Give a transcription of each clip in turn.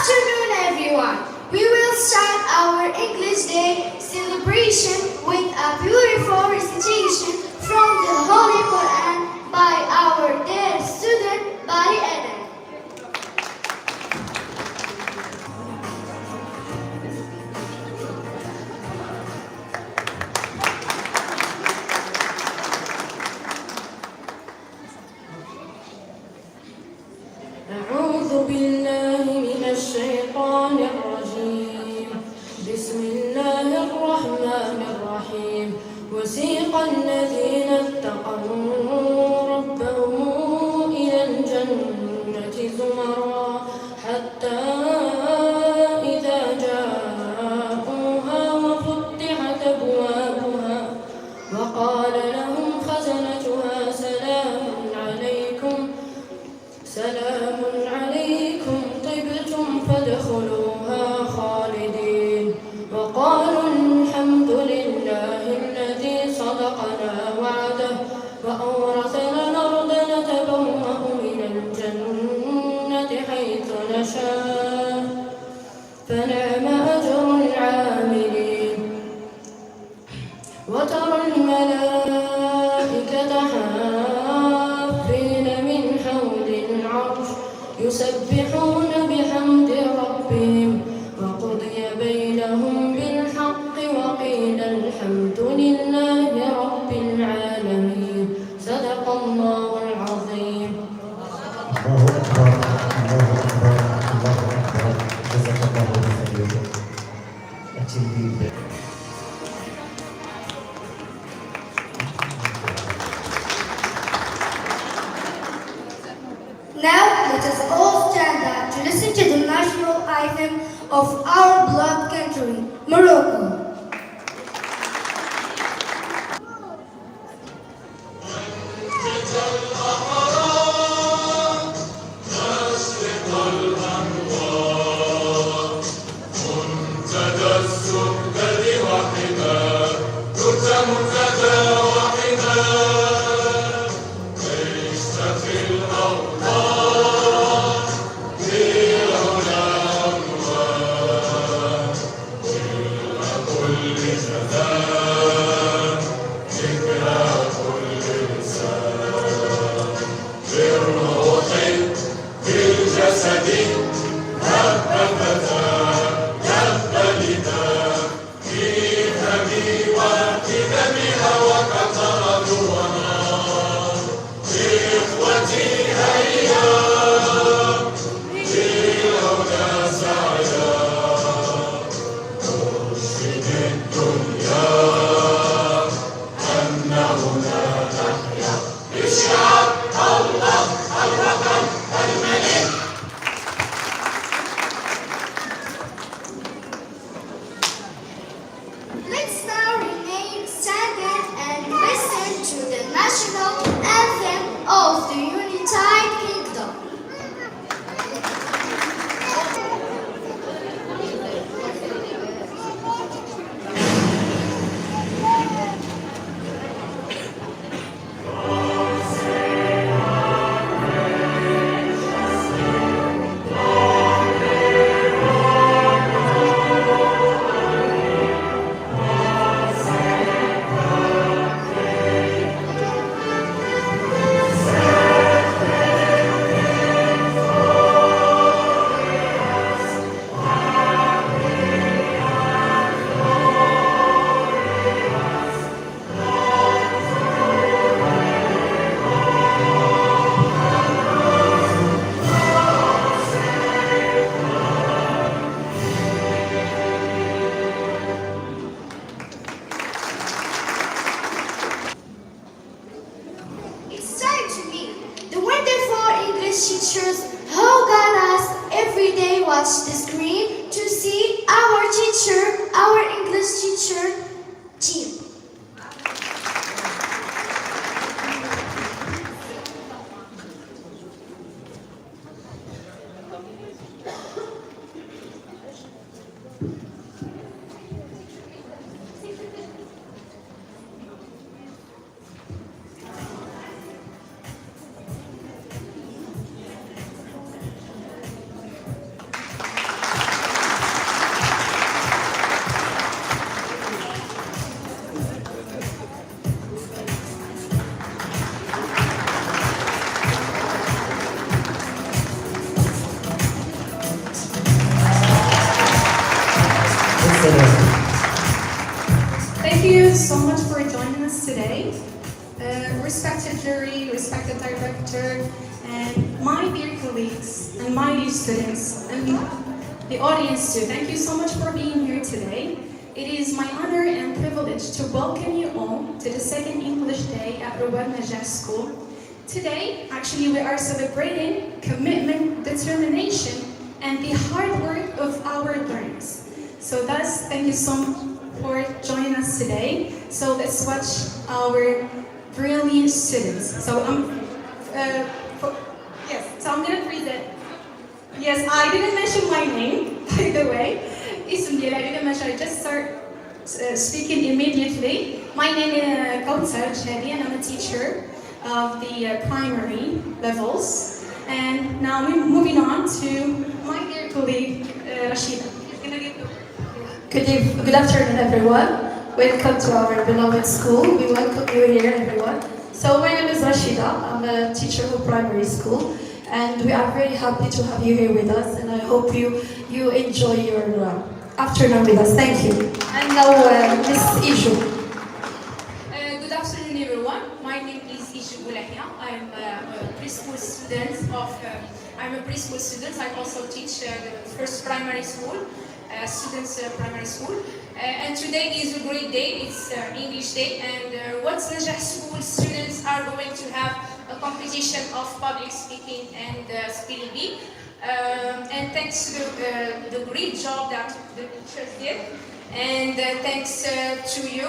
afternoon, everyone. We will start our English Day celebration with a beautiful recitation from the Holy Quran by our dear student, Bari Eden. أعوذ بالله من الشيطان الرجيم. بسم الله الرحمن الرحيم. وسيق الذين اتقوا ربهم إلى الجنة زمرا حتى إذا جاءوها وفتحت أبوابها وقال لهم خزنتها سلام عليكم طبتم فادخلوها خالدين وقالوا الحمد لله الذي صدقنا وعده وأورثنا الأرض نتبوأ من الجنة حيث نشاء فنعم أجر العاملين. وترى الملائكة حافين من حول العرش يسبحون بحمد ربهم وقضي بينهم بالحق وقيل الحمد لله رب العالمين. صدق الله العظيم. الله أكبر الله أكبر الله أكبر. جزاك الله خير. التلميذ Now let us all stand up to listen to the national anthem of our beloved country, Morocco. Let's now remain standing and listen to the national anthem of the United Kingdom. It's time to meet the wonderful English teachers who got us every day watch the screen to see our English teacher team. Thank you so much for joining us today. Respected jury, respected director, and my dear colleagues, and my dear students, and the audience too. Thank you so much for being here today. It is my honor and privilege to welcome you all to the second English Day at Rouad Najah School. Today, actually, we are celebrating commitment, determination, and the hard work of our learners. So thus, thank you so much for joining us today. So let's watch our brilliant students. So I'm gonna present. Yes, I didn't mention my name, by the way. اسم ديالي I didn't mention. I just start speaking immediately. My name is Kautsar Chedi, and I'm a teacher of the primary levels. And now we're moving on to my dear colleague Rashida. Good afternoon, everyone. Welcome to our beloved school. We welcome you here, everyone. So my name is Rashida. I'm a teacher of primary school, and we are very happy to have you here with us. And I hope you enjoy your afternoon with us. Thank you. And now, Miss Iju. Good afternoon, everyone. My name is Iju Boulahia. I'm a preschool student I also teach the first primary school. Students primary school, and today is a great day. It's English Day, and what Najah School students are going to have a competition of public speaking and spelling bee. And thanks to the great job that the teachers did, and thanks to you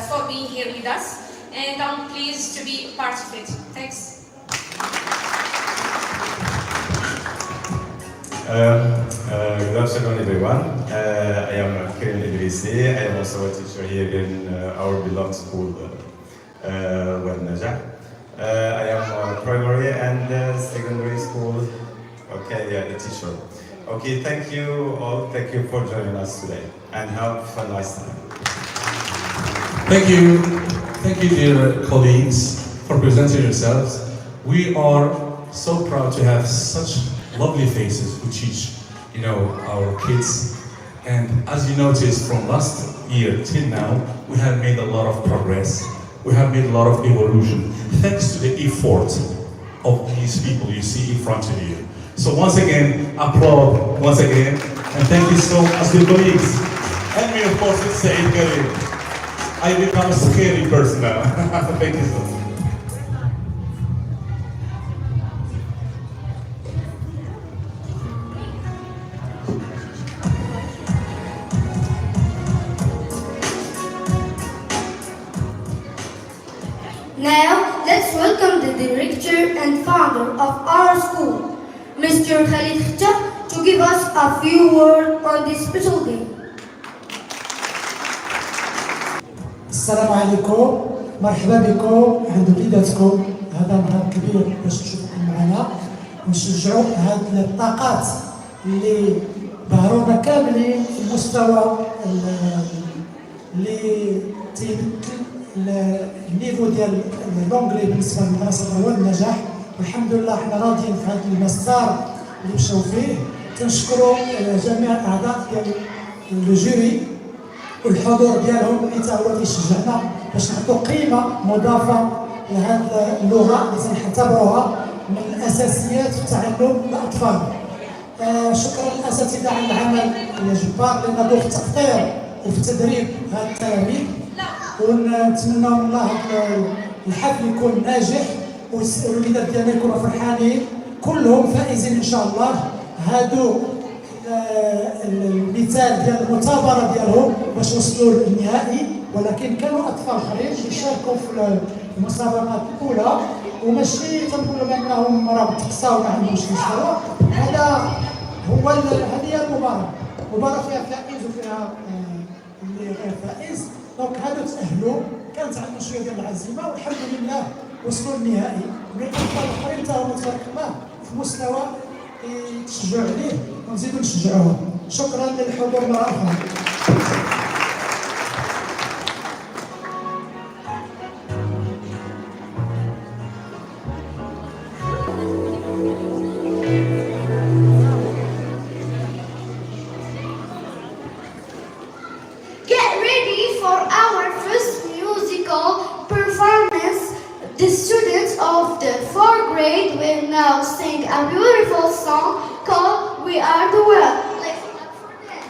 for being here with us, and I'm pleased to be part of it. Thanks. Good afternoon, everyone. I am Karim. I am also a teacher here in our beloved school, Rouad Najah. I am a primary and secondary school. Okay, a teacher. Okay, thank you all. Thank you for joining us today, and have a nice time. Thank you, dear colleagues, for presenting yourselves. We are so proud to have such lovely faces who teach, our kids. And as you noticed from last year till now, we have made a lot of progress. We have made a lot of evolution, thanks to the effort of these people you see in front of you. So once again, applaud once again, and thank you so much to colleagues. And me, of course, with Saeed Karim. I become a scary person now. Thank you so much. Now, let's welcome the director and founder of our school, Mr. Khalid Khta, to give us a few words on this special day. السلام عليكم، مرحبا بكم عند وليداتكم. هذا نهار كبير باش تشوفكم معنا ونشجعوا هاد الطاقات اللي ظهرونا كاملين في المستوى اللي تيمثل النيفو ديال اللونجلي بالنسبه لمدرسه رواد النجاح. والحمد لله حنا راضيين في هذا المسار اللي مشاو فيه. تنشكروا جميع الاعضاء ديال الجوري والحضور ديالهم اللي تا هو تيشجعنا باش نعطوا قيمه مضافه لهذه اللغه اللي تنعتبروها من الاساسيات في تعلم الاطفال. شكرا للاساتذه على العمل الجبار اللي نضوف في التقطير وفي تدريب هذه التلاميذ، ونتمنى من الله الحفل يكون ناجح والوليدات ديالنا يكونوا فرحانين كلهم فائزين ان شاء الله. هادو المثال ديال المثابره ديالهم باش وصلوا للنهائي، ولكن كانوا اطفال اخرين يشاركوا في المسابقات الاولى وماشي تنقولوا بانهم راه تقصاو ما عندهمش مستوى. هذه هي المباراه، مباراه فيها فائز وفيها اللي غير فائز. دونك هادو تاهلوا، كانت عندهم شويه ديال العزيمه والحمد لله وصلوا للنهائي. ولكن الاطفال الاخرين تا هما تبارك الله في مستوى تشجعوا عليه ونزيدوا نشجعوهم. شكرا للحضور مره اخرى. our first musical performance, the students of the 4th grade will now sing a beautiful song called We Are the World. Let's clap for them.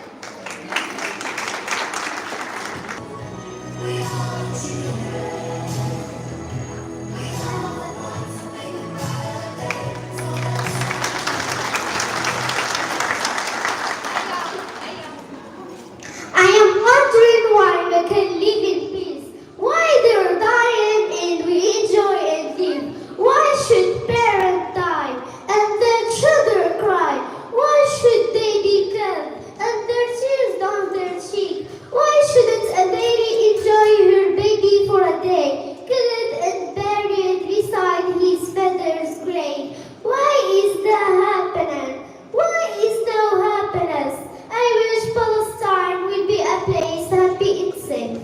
I am wondering why we can live in peace. Why they're dying and we enjoy and live. Why should parents die and their children cry? Why should they be killed and their tears down their cheek? Why shouldn't a lady enjoy her baby for a day, killed and buried beside his father's grave? Why is that happening? Why is no happiness? I wish Palestine will be a place happy and safe.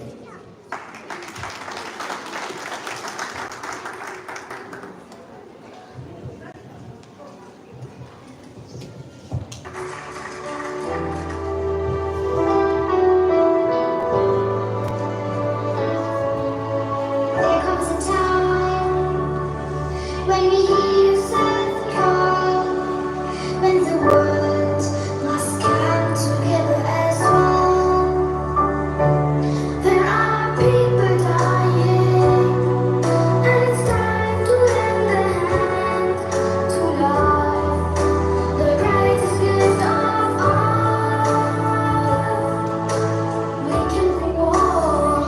There comes a time when we hear sad call, when the world must come together as one. There are people dying, and it's time to lend a hand to love, the greatest gift of all. We can go on,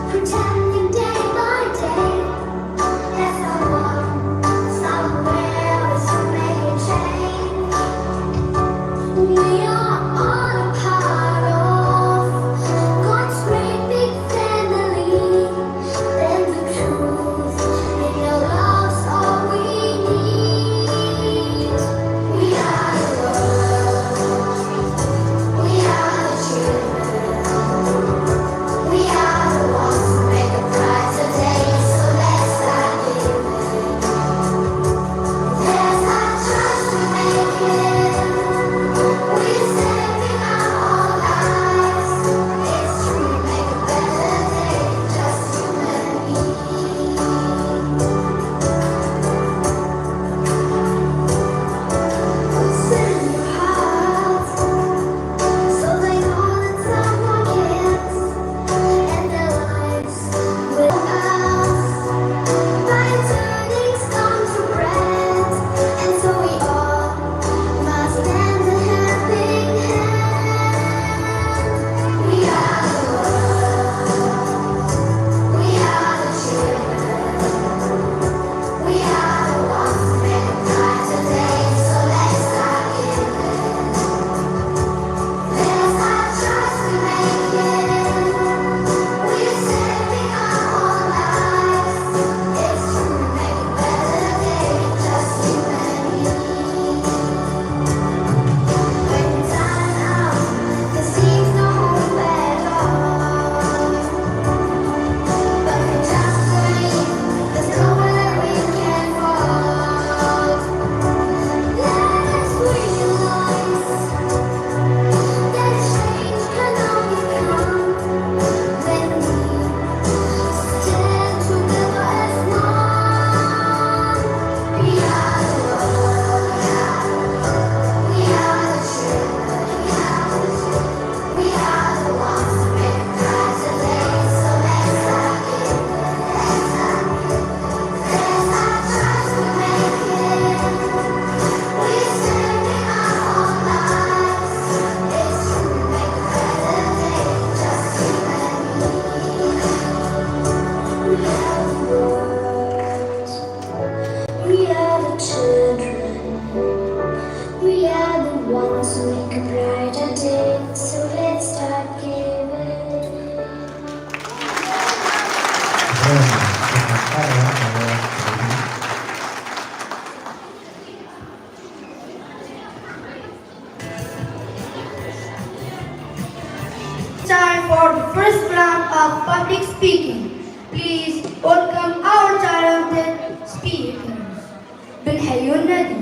pretending day by day that someone, somewhere is to make a change. We are all a part of God's great big family, and the truth in your love's all we need. We are the world, we are the children, we are the ones who make a brighter day. So let's start giving. There's not just to make it. We're saving our own lives. It's true, make a better day, just you and me. Send your heart, so they know that someone cares, and their lives will pass by turning stone to bread, and so we all must lend a helping hand. We are the world, we are the children, we are the ones who make a brighter day. So let's start giving. There's not just to make it. We're saving our own lives. It's true, make a better day, just you and me. When we time out, there seems no hope at all. But we just believe there's nowhere we can fall. Let's realize that change can only come when we stand together as one. We are the world, we are the children, we are the ones who make a brighter day. So let's start giving. There's not just to make it. We're saving our own lives. It's true, make a better day, just you and me. We are the world, we are the children, we are the ones who make a brighter day. So let's start giving. Time for the first round of public speaking. Please welcome our talented speakers. بنحيوا النادي.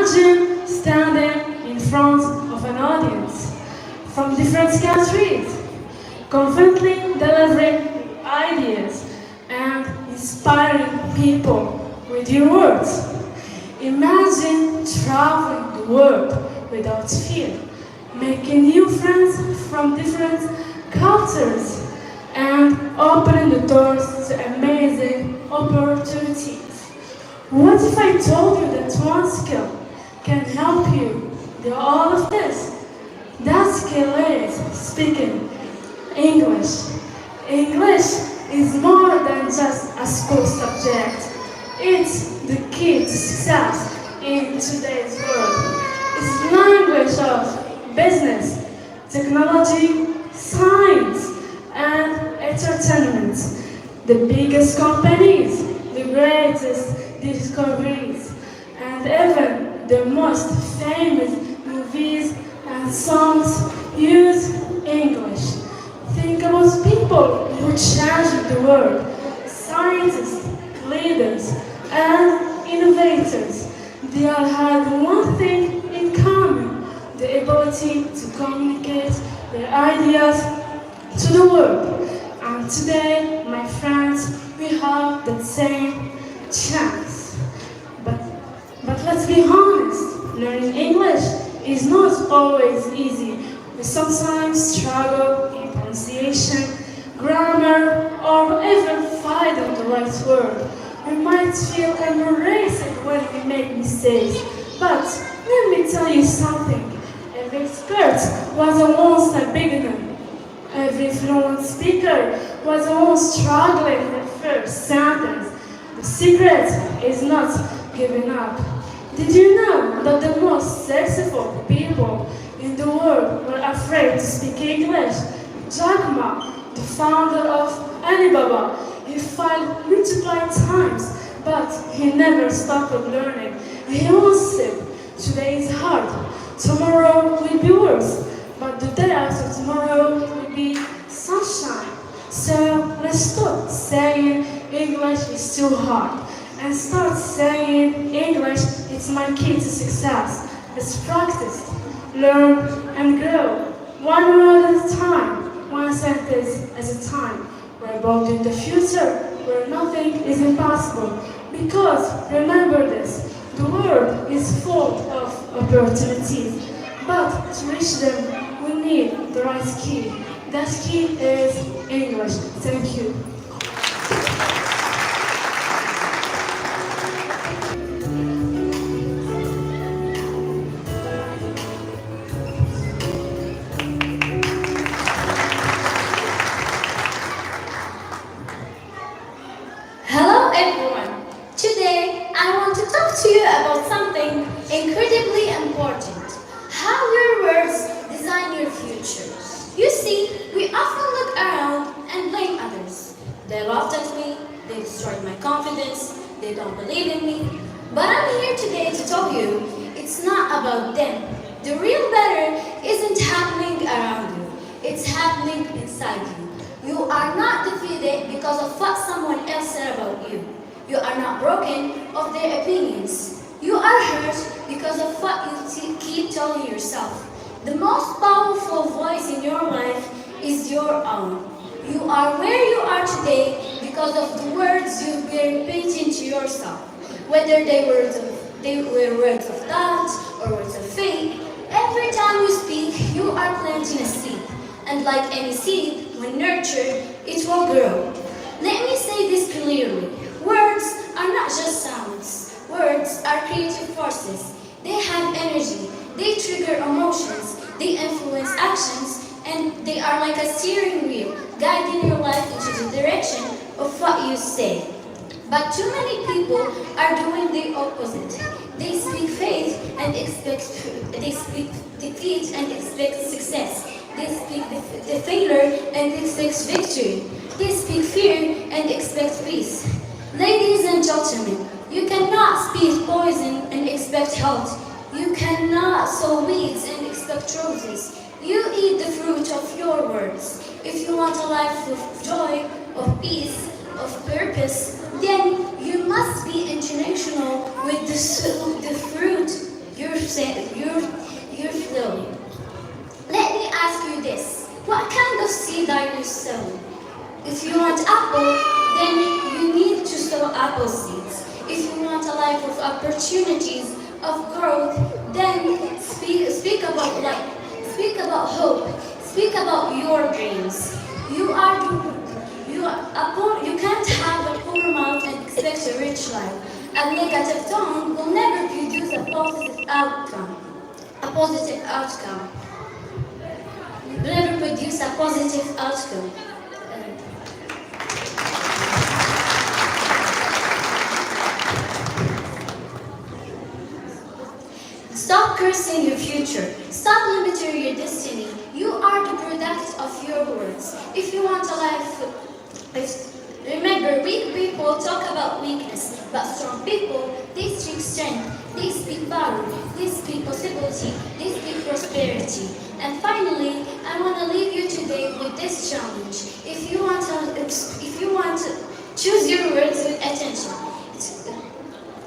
Imagine standing in front of an audience from different countries, confidently delivering ideas and inspiring people with your words. Imagine traveling the world without fear, making new friends from different cultures, and opening the doors to amazing opportunities. What if I told you that one skill can help you do all of this? That skill is speaking English. English is more than just a school subject. It's the key to success in today's world. It's the language of business, technology, science, and entertainment. The biggest companies, the greatest discoveries, and even the most famous movies and songs use English. Think about people who changed the world, scientists, leaders, and innovators. They all had one thing in common, the ability to communicate their ideas to the world. And today, my friends, we have the same chance. But let's be honest, learning English is not always easy. We sometimes struggle in pronunciation, grammar, or even finding the right word. We might feel embarrassed when we make mistakes. But let me tell you something. Every expert was once a beginner. Every fluent speaker was once struggling with the first sentence. The secret is not giving up. Did you know that the most successful people in the world were afraid to speak English? Jack Ma, the founder of Alibaba, he failed multiple times, but he never stopped learning. He once said, "Today is hard, tomorrow will be worse, but the day after tomorrow will be sunshine." So let's stop saying English is too hard and start saying English is my key to success. Let's practice, learn, and grow. One word at a time, one sentence at a time. We're building the future where nothing is impossible. Because remember this, the world is full of opportunities. But to reach them, we need the right key. That key is English. Thank you. Hello everyone. Today I want to talk to you about something incredibly important. How your words design your future. You see, we often look around and blame others. They laughed at me, they destroyed my confidence, they don't believe in me. But I'm here today to tell you, it's not about them. The real better isn't happening around you, it's happening inside you. You are not defeated because of what someone else said about you. You are not broken of their opinions. You are hurt because of what you keep telling yourself. The most powerful voice in your life is your own. You are where you are today because of the words you've been repeating to yourself. Whether they were words of doubt or words of faith, every time you speak, you are planting a seed. And like any seed, when nurtured, it will grow. Let me say this clearly. Words are not just sounds. Words are creative forces. They have energy. They trigger emotions. They influence actions. And they are like a steering wheel, guiding your life into the direction of what you say. But too many people are doing the opposite. They speak faith and they speak defeat and expect success. They speak the failure and expect victory. They speak fear and expect peace. Ladies and gentlemen, you cannot speak poison and expect health. You cannot sow weeds and expect roses. You eat the fruit of your words. If you want a life of joy, of peace, of purpose, then you must be intentional with the fruit you're flowing. Let me ask you this. What kind of seed are you sowing? If you want apple, then you need to sow apple seeds. If you want a life of opportunities, of growth, then speak about life. Speak about hope. Speak about your dreams. You can't have a poor mouth and expect a rich life. A negative tongue will never produce a positive outcome. A positive outcome. Never produce a positive outcome. Stop cursing your future. Stop limiting your destiny. You are the product of your words. If you want a life, remember, weak people talk about weakness, but strong people, they speak strength, they speak power, they speak possibility, they speak prosperity. And finally, I want to leave you today with this challenge. If you want to choose your words with attention.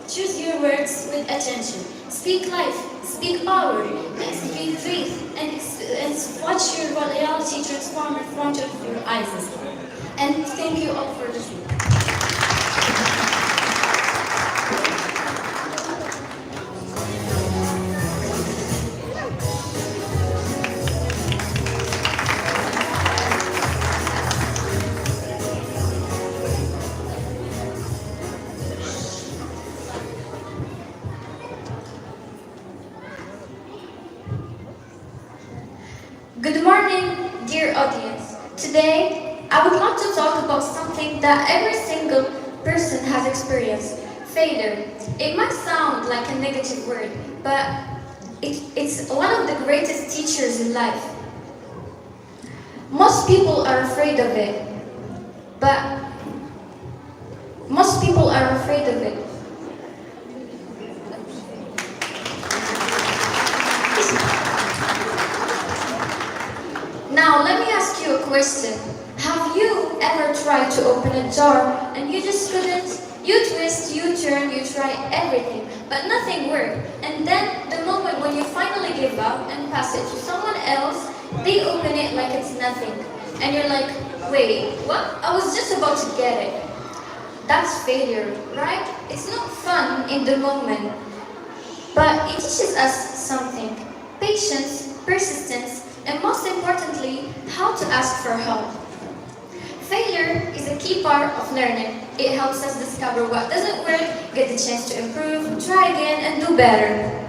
Choose your words with attention. Speak life, speak power, and speak faith, and watch your reality transform in front of your eyes. And thank you all for listening. Good morning, dear audience. Today, I would like to talk about something that every single person has experienced, failure. It might sound like a negative word, but it's one of the greatest teachers in life. Most people are afraid of it, but most people are afraid of it. Now, let me ask you a question. Have you ever tried to open a jar and you just couldn't? You twist, you turn, you try everything, but nothing worked. And then the moment when you finally give up and pass it to someone else, they open it like it's nothing. And you're like, wait, what? I was just about to get it. That's failure, right? It's not fun in the moment, but it teaches us something. Patience, persistence, and most importantly, how to ask for help. Failure is a key part of learning. It helps us discover what doesn't work, get the chance to improve, try again, and do better.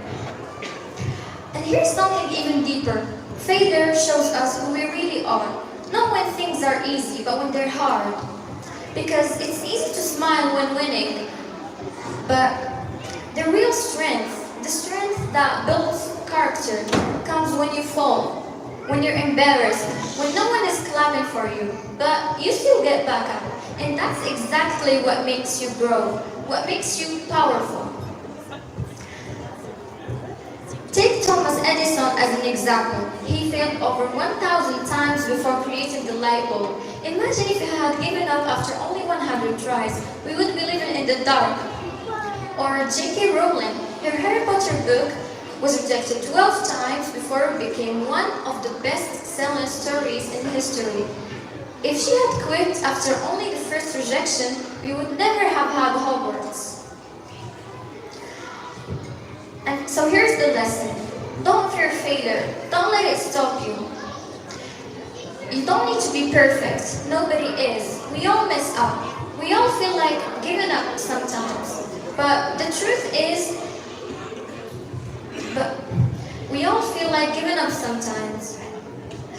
And here's something even deeper. Failure shows us who we really are. Not when things are easy, but when they're hard. Because it's easy to smile when winning, but the real strength, the strength that builds character, comes when you fall. When you're embarrassed, when no one is clapping for you, but you still get back up. And that's exactly what makes you grow, what makes you powerful. Take Thomas Edison as an example. He failed over 1,000 times before creating the light bulb. Imagine if he had given up after only 100 tries. We would be living in the dark. Or J.K. Rowling, her Harry Potter book was rejected 12 times before it became one of the best-selling stories in history. If she had quit after only the first rejection, we would never have had Hogwarts. And so here's the lesson. Don't fear failure. Don't let it stop you. You don't need to be perfect. Nobody is. We all mess up. We all feel like giving up sometimes. But the truth is, we all feel like giving up sometimes.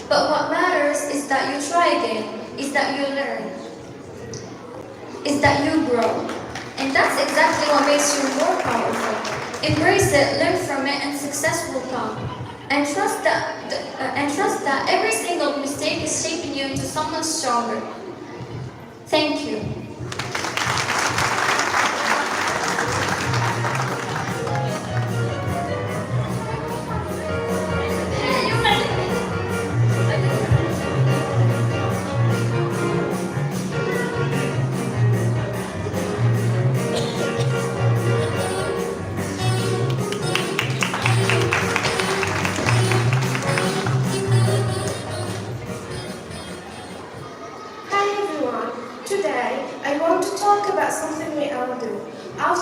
But what matters is that you try again, is that you learn, is that you grow. And that's exactly what makes you more powerful. Embrace it, learn from it, and success will come. And trust that every single mistake is shaping you into someone stronger. Thank you.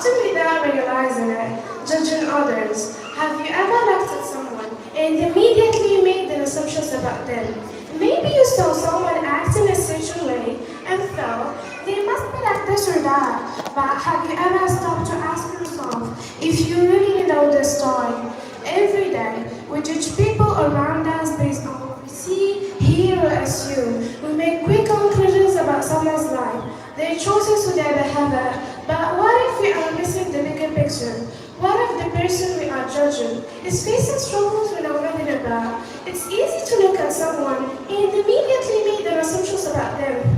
often without realizing it, judging others. Have you ever looked at someone and immediately made an assumptions about them? Maybe you saw someone acting a certain way and thought they must be like this or that. But have you ever stopped to ask yourself if you really know the story? Every day, we judge people around us based on what we see, hear, or assume. We make quick conclusions about someone's life, their choices or their behavior. But what if we are missing the bigger picture? What if the person we are judging is facing struggles we know nothing about? It's easy to look at someone and immediately make their assumptions about them.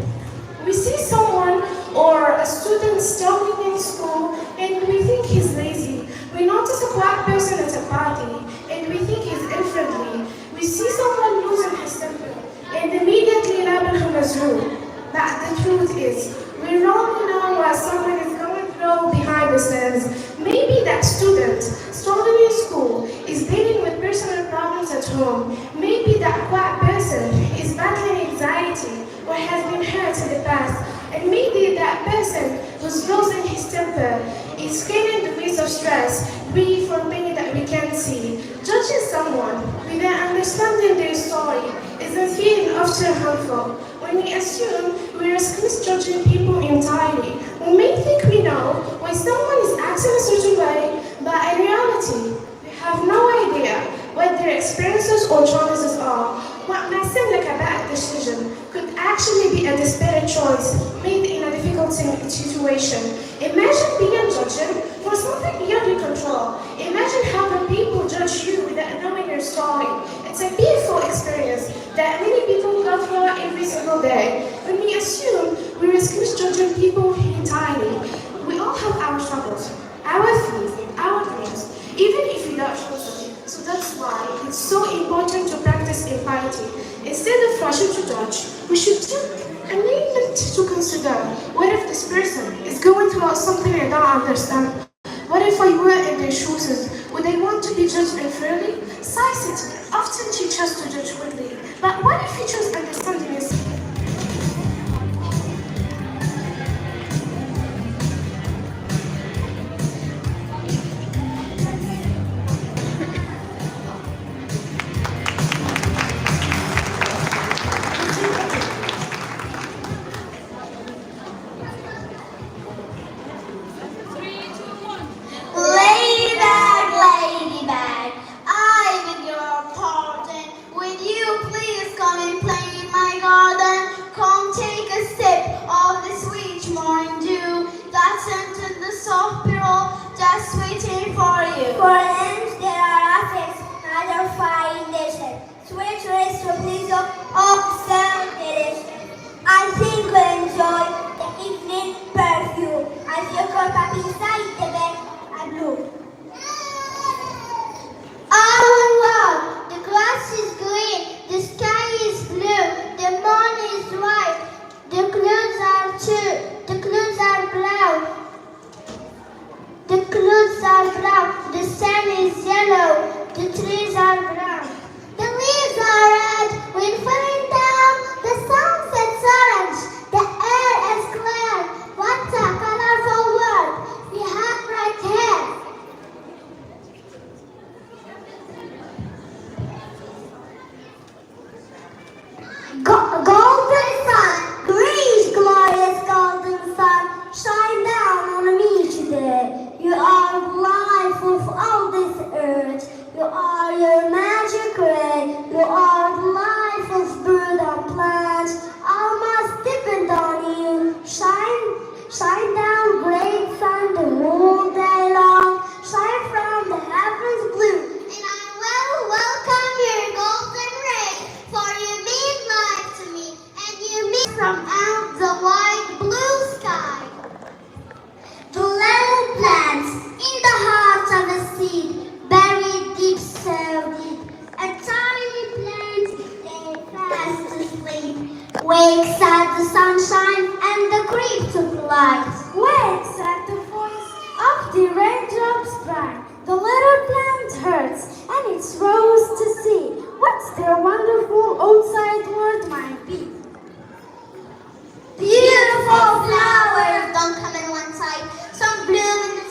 We see someone or a student struggling in school and we think he's lazy. We notice a quiet person at a party and we think he's unfriendly. We see someone losing his temper and immediately label him as rude. But the truth is, we rarely know what someone is going through behind the scenes. Maybe that student struggling in school is dealing with personal problems at home. Maybe that quiet person is battling anxiety or has been hurt in the past. And maybe that person who's losing his temper is feeling the weight of stress, grief, or pain that we can't see. Judging someone without understanding their story is a feeling often harmful. When we assume, we risk misjudging people entirely. We may think we know why someone is acting a certain way, but in reality, we have no idea what their experiences or choices are. What might seem like a bad decision could actually be a desperate choice made in a difficult situation. Imagine being judged for something beyond your control. Imagine how the people judge you without knowing your story. It's a beautiful experience that many people go through every single day. When we assume, we risk misjudging people entirely. We all have our struggles, our fears, our dreams, even if we don't show them. So that's why it's so important to practice empathy. Instead of rushing to judge, we should take a minute to consider, what if this person is going through something I don't understand? What if I were in their shoes? Would they want to be judged unfairly? Science often teaches us to judge quickly, but what if we choose understanding instead? Ladybag, I beg your pardon. Would you please come and play in my garden? Come take a sip of the sweet morning dew that's into the soft pillow, just waiting for you. For ants there are affects, neither fine dishes. Sweet rays to please you, oh so delicious. I think we'll enjoy the evening perfume as you curl up inside the bed and blue. Oh wow, the grass is green, the sky is blue, the moon is white, the clouds are brown. The clouds are brown, the sun is yellow, the trees are brown. The leaves are red, wind falling down, the sunsets orange, the air is clear. What a colorful world, we have right here. Golden sun, great glorious golden sun, shine down on me today. You are the life of all this earth. You are your magic ray. You are the life of bird and plant. All must depend on you. Shine down, great sun, the whole day long. Shine from the heavens blue. And I will welcome your golden ray, for you mean life to me, and you mean from out the wide blue sky. The little plants in the heart of the seed, buried deep, so deep. A tiny plant lay fast to sleep. Wakes at the sunshine and the creep of light. Wakes at the voice of the raindrops bright. The little plant hurts and it's rose to see what's their wonderful outside world might be. Beautiful flowers don't come in one side. Some bloom in the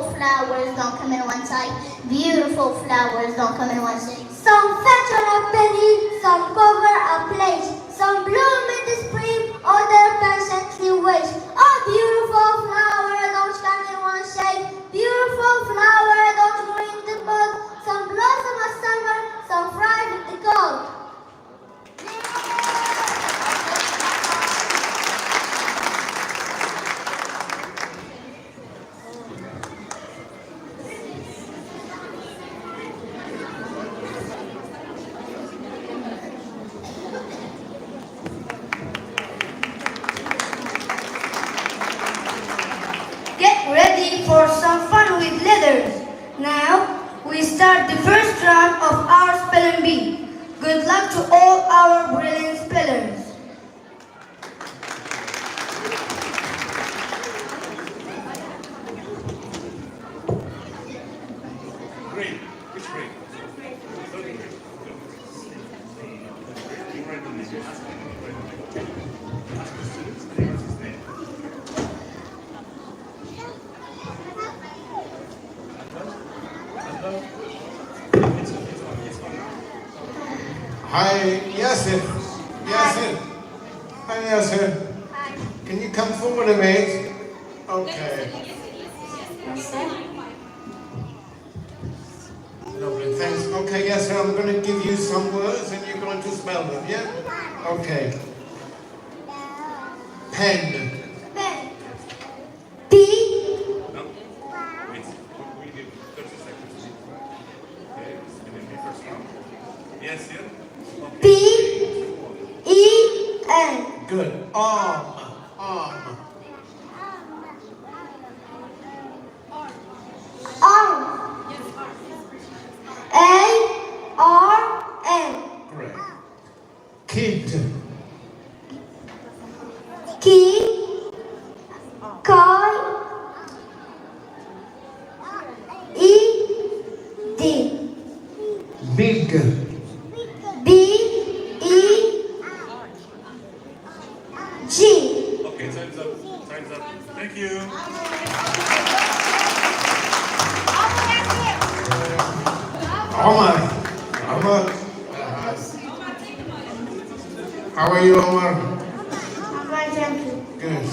Beautiful flowers don't come in one size. Beautiful flowers don't come in one size. Some feature a penny, some cover a place. Some bloom in the spring, other patiently wait. Oh, beautiful flower don't stand in one shade. Beautiful flower don't grow in the mud. Some blossom of summer, some thrive in the cold. Get ready for some fun with letters. Now, we start the first round of our spelling bee. Good luck to all our brilliant spellers. Great. Which grade? Hi, Yasir. Yasir. Hi, Yasir. Can you come forward a bit? Okay. Lovely, thanks. Okay, Yasir, I'm going to give you some words and you're going to spell them, yeah? Okay. Pen. Pen. P. No. Wait. We give 30 seconds. Okay. And then the first round. Yes, here. P. E. N. Good. Arm. Arm. Arm. A. R. M. Great. Kid. Key. Kai. E. D. Big. B. E. G. Okay, time's up. Time's up. Thank you. Omar. Omar. How are you, Omar? I'm going to Good.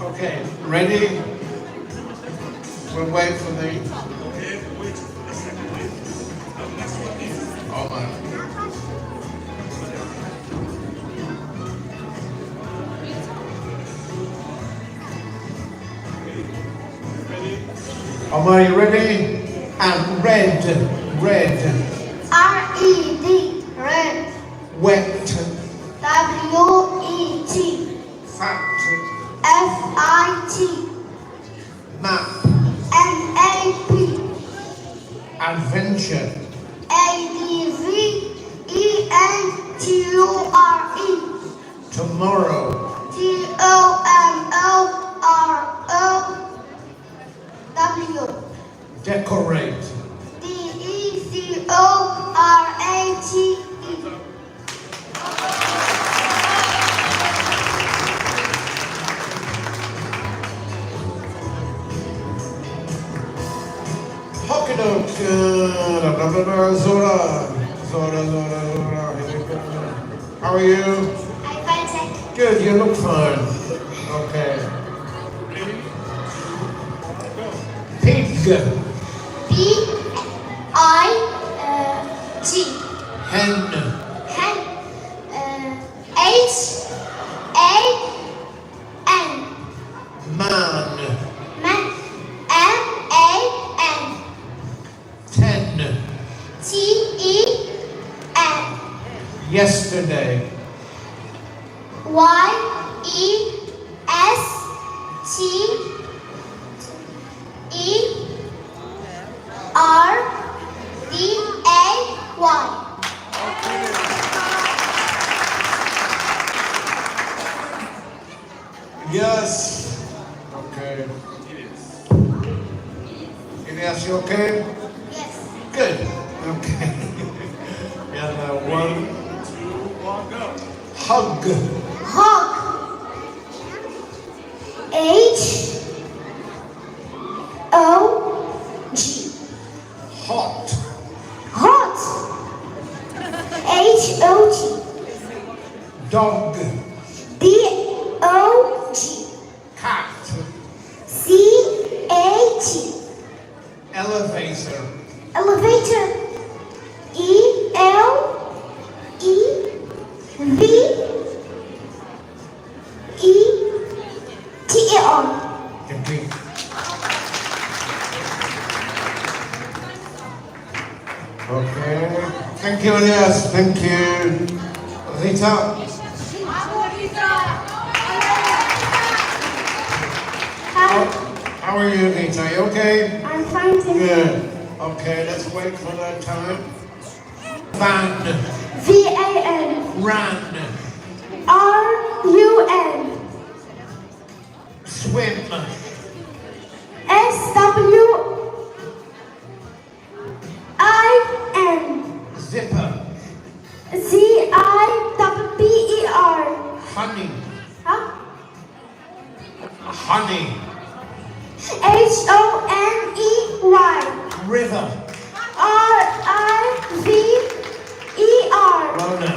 Okay, ready? We'll wait for the Okay, wait a second, please. Next one, please. Omar. Omar, you ready? And red. Red. R-E-D. Red. Wet. W-E-T. Fat. F-I-T. Map. M-A-P. Adventure. A-D-V-E-N-T-U-R-E. Tomorrow. T-O-M-O-R-O-W. Decorate. D-E-C-O-R-A-T-E. Hokkadok. Zora. Zora. How are you? I'm fine, thank you. Good, you look fine. Okay. Pig. P-I-G. Hen. Hen. H-A-N. Man. Man. M-A-N. 10. T-E-N. Yesterday. Y-E-S-T-E-R-D-A-Y. Yes. Okay. Ilyas, you okay? Yes. Good. Okay. Yeah, now 1, 2, 1, go. Hug. Hog. H Elevator. Elevator. Elevator. Complete. Okay. Thank you, Elias. Thank you. Rita. How are you, Rita? You okay? I'm fine, thank you. Good. Okay, let's wait for that time. Van. VAN. Ran. RUN. Swim. SWIN. Zipper. ZIPPER. Honey. Huh? Honey. HONEY. River. RIVER. Rona.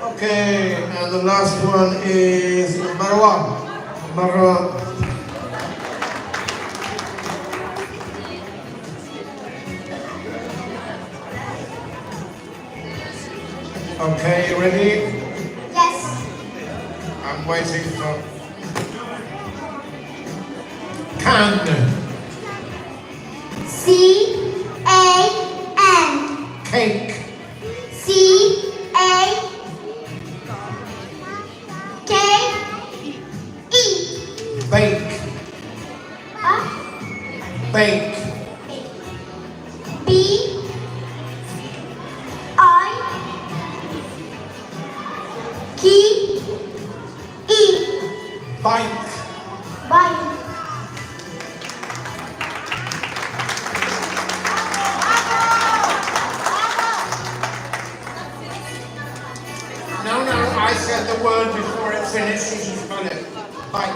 Okay, and the last one is Marwan. Marwan. Okay, you ready? Yes. I'm waiting for can. CAN. Cake. CAKE. Bake. Huh? Bake. BIKE. Bike. Bike. No, I said the word before it finished. You should spell it. Bike.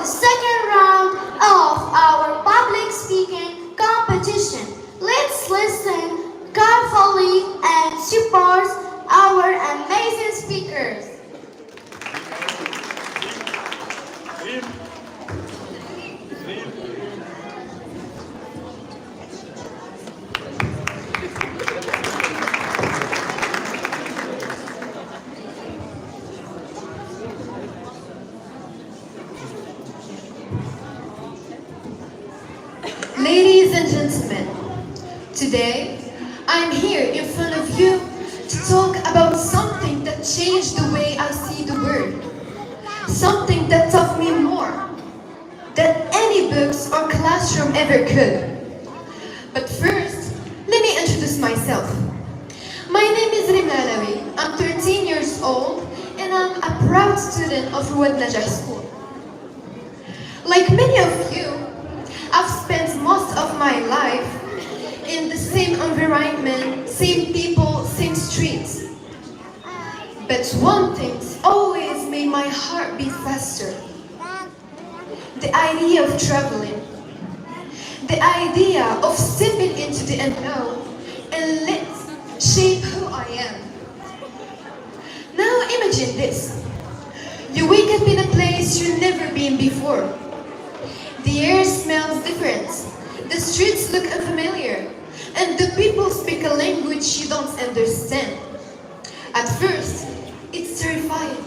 second round of our public speaking competition. Let's listen carefully and support our amazing speakers. Ladies and gentlemen, today I'm here in front of you to talk about something that changed the way I see the world. Something that taught me more than any books or classroom ever could. But first, let me introduce myself. My name is Rim Alawi. I'm 13 years old and I'm a proud student of Rouad Najah School. Like many of you, I've spent most of my life in the same environment, same people, same streets. But one thing's always made my heart beat faster. The idea of traveling. The idea of stepping into the unknown and let's shape who I am. Now imagine this. You wake up in a place you've never been before. The air smells different, the streets look unfamiliar, and the people speak a language you don't understand. At first, it's terrifying.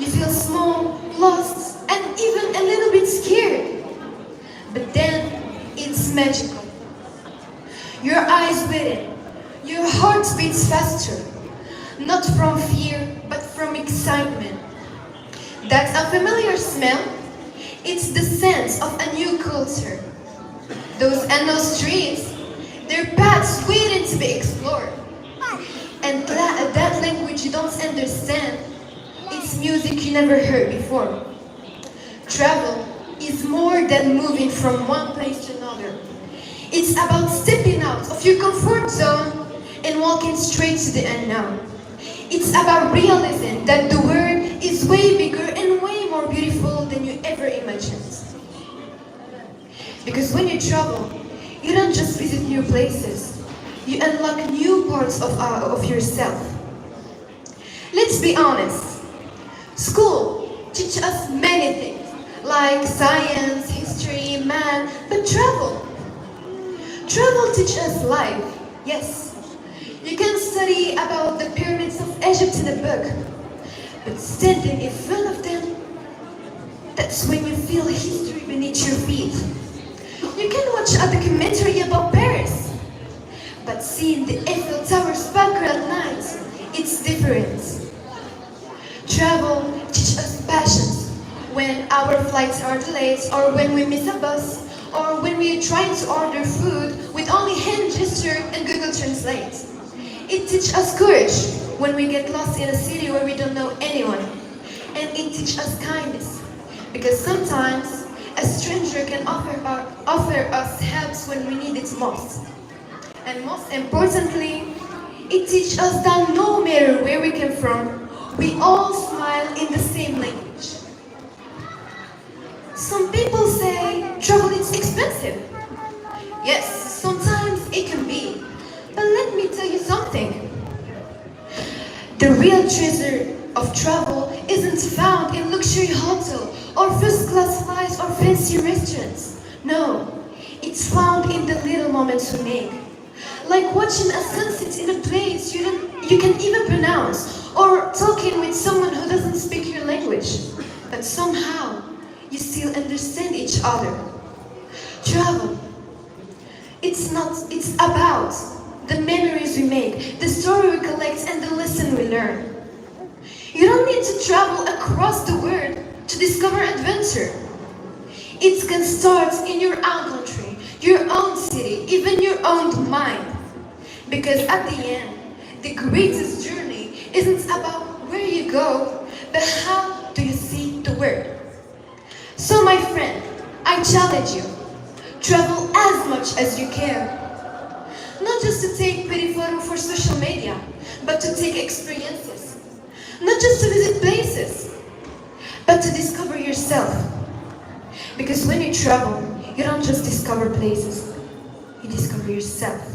You feel small, lost, and even a little bit scared. But then, it's magical. Your eyes widen, your heart beats faster, not from fear, but from excitement. That unfamiliar smell, it's the sense of a new culture. Those unknown streets, their paths waiting to be explored. And that language you don't understand, it's music you never heard before. Travel is more than moving from one place to another. It's about stepping out of your comfort zone and walking straight to the unknown. It's about realizing that the world is way bigger and way more beautiful than you ever imagined. Because when you travel, you don't just visit new places, you unlock new parts of yourself. Let's be honest, school teaches us many things, like science, history, math, but travel teaches us life, yes. You can study about the pyramids of Egypt in a book, but standing in front of them, that's when you feel history beneath your feet. You can watch a documentary about Paris, but seeing the Eiffel Tower sparkle at night, it's different. Travel teaches us patience when our flights are delayed, or when we miss a bus, or when we are trying to order food with only hand gesture and Google Translate. It teaches us courage when we get lost in a city where we don't know anyone. And it teaches us kindness, because sometimes a stranger can offer us help when we need it most. And most importantly, it teaches us that no matter where we come from, we all smile in the same language. Some people say travel is expensive. Yes, sometimes it can be. But let me tell you something. The real treasure of travel isn't found in luxury hotel or first-class flights or fancy restaurants. No, it's found in the little moments we make. Like watching a sunset in a place you can even pronounce, or talking with someone who doesn't speak your language, but somehow you still understand each other. Travel, it's about the memories we make, the story we collect, and the lesson we learn. You don't need to travel across the world to discover adventure. It can start in your own country, your own city, even your own mind. Because at the end, the greatest journey isn't about where you go, but how do you see the world. So my friend, I challenge you, travel as much as you can. Not just to take pretty photos for social media, but to take experiences. Not just to visit places, but to discover yourself. Because when you travel, you don't just discover places, you discover yourself.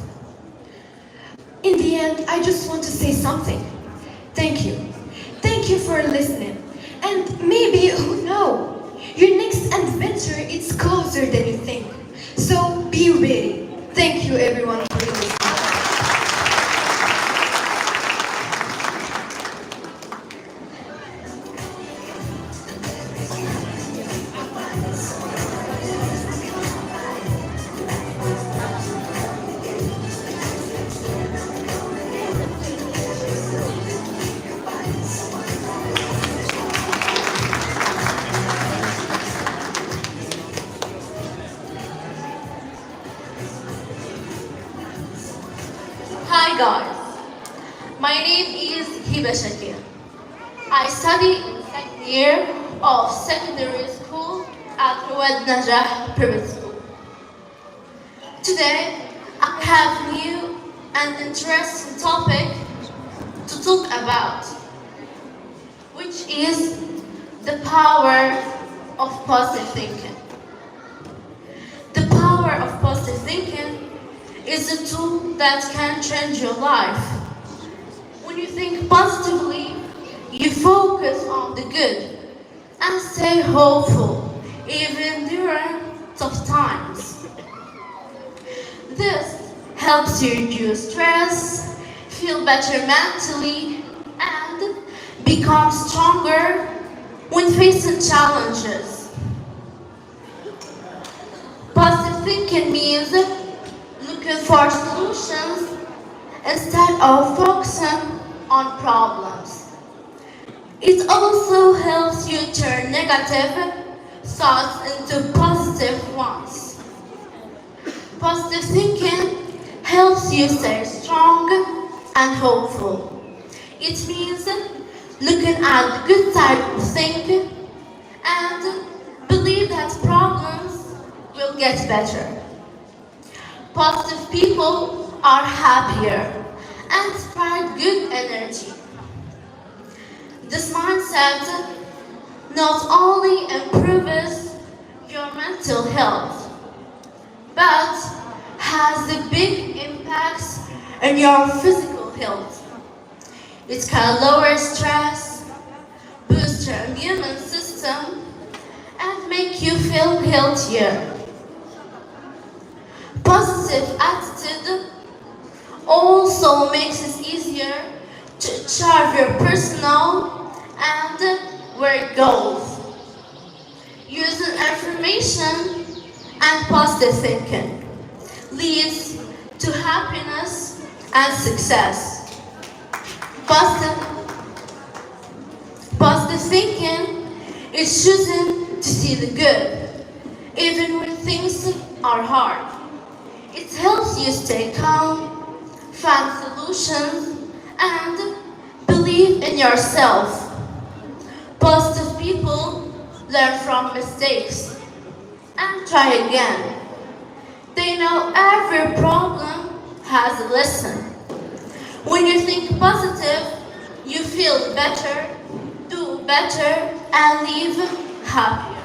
In the end, I just want to say something. Thank you. Thank you for listening. And maybe, who knows, your next adventure is closer than you think. So be ready. Thank you everyone for listening. Hi guys, my name is Hiba Shakir. I study in second year of secondary school at Rouad Najah Private School. Today, I have new and interesting topic to talk about, which is the power of positive thinking. The power of positive thinking is a tool that can change your life. When you think positively, you focus on the good and stay hopeful even during tough times. This helps you reduce stress, feel better mentally, and become stronger when facing challenges. Positive thinking means looking for solutions instead of focusing on problems. It also helps you turn negative thoughts into positive ones. Positive thinking helps you stay strong and hopeful. It means looking at the good side of things and believe that problems will get better. Positive people are happier and spread good energy. This mindset not only improves your mental health, but has a big impact on your physical health. It can lower stress, boost your immune system, and make you feel healthier. Positive attitude also makes it easier to achieve your personal and work goals. Using affirmation and positive thinking leads to happiness and success. Positive thinking is choosing to see the good, even when things are hard. It helps you stay calm, find solutions, and believe in yourself. Positive people learn from mistakes and try again. They know every problem has a lesson. When you think positive, you feel better, do better, and live happier.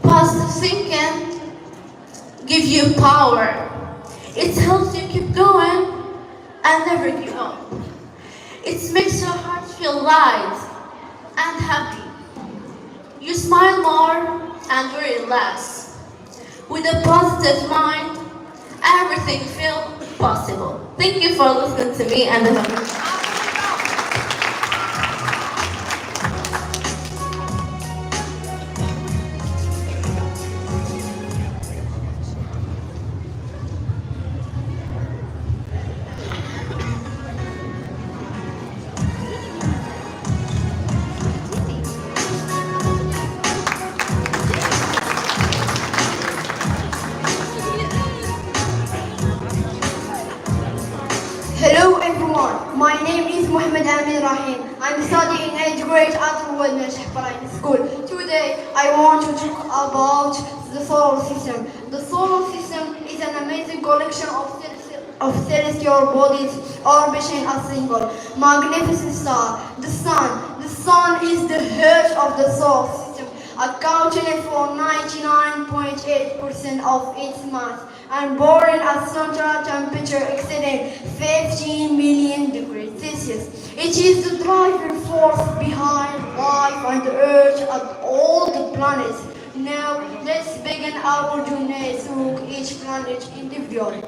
Positive thinking give you power. It helps you keep going and never give up. It makes your heart feel light and happy. You smile more and worry less. With a positive mind, everything feels possible. Thank you for listening to me and Hello everyone, my name is Mohammed Amin Rahim. I'm studying in 8th grade at Rouad Najah Primary School. Today I want to talk about the solar system. The solar system is an amazing collection of celestial bodies orbiting a single magnificent star, the sun. The sun is the heart of the solar system. accounting for 99.8% of its mass, and boring at central temperature exceeding 15 million degrees Celsius. It is the driving force behind life on the Earth and all the planets. Now, let's begin our journey through each planet individually.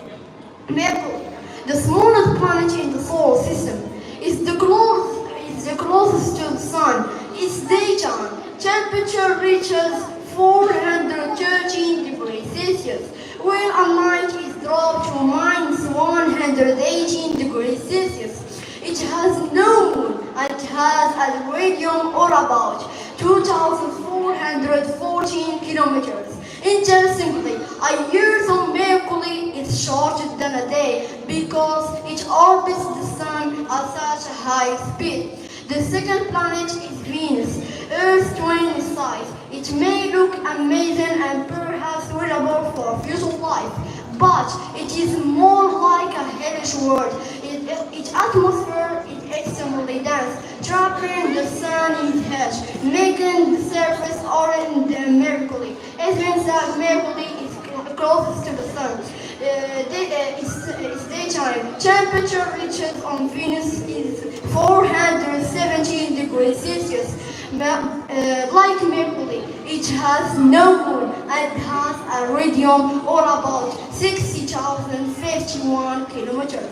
Mercury, the smallest planet in the solar system, is the closest to the Sun. Its daytime temperature reaches 413 degrees Celsius, while at night it drops to minus 118 degrees Celsius. It has no moon and it has a radius or about 2,414 kilometers. Interestingly, a year on Mercury is shorter than a day because it orbits the Sun at such a high speed. The second planet is Venus, Earth's twin in size. It may look amazing and perhaps suitable for future life, but it is more like a hellish world. Its atmosphere is extremely dense, trapping the Sun in its edge, making the surface orange than Mercury. It means that Mercury is closest to the Sun. Its daytime temperature reaches on Venus is 417 degrees Celsius. Like Mercury, it has no moon and has a radius or about 60,051 kilometers.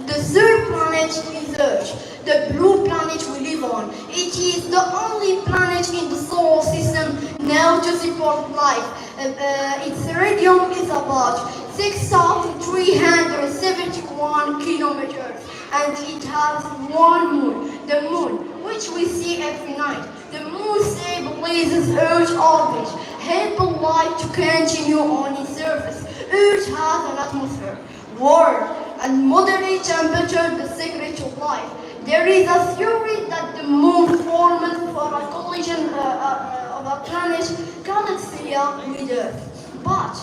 The third planet is Earth, the blue planet we live on. It is the only planet in the solar system now to support life. Its radius is about 6,371 kilometers, and it has one moon, the moon, which we see every night. The moon stabilizes Earth's orbit, helping life to continue on its surface. Earth has an atmosphere, warm, and moderate temperature, the secret to life. There is a theory that the moon formed for a collision of a planet galaxy with Earth, but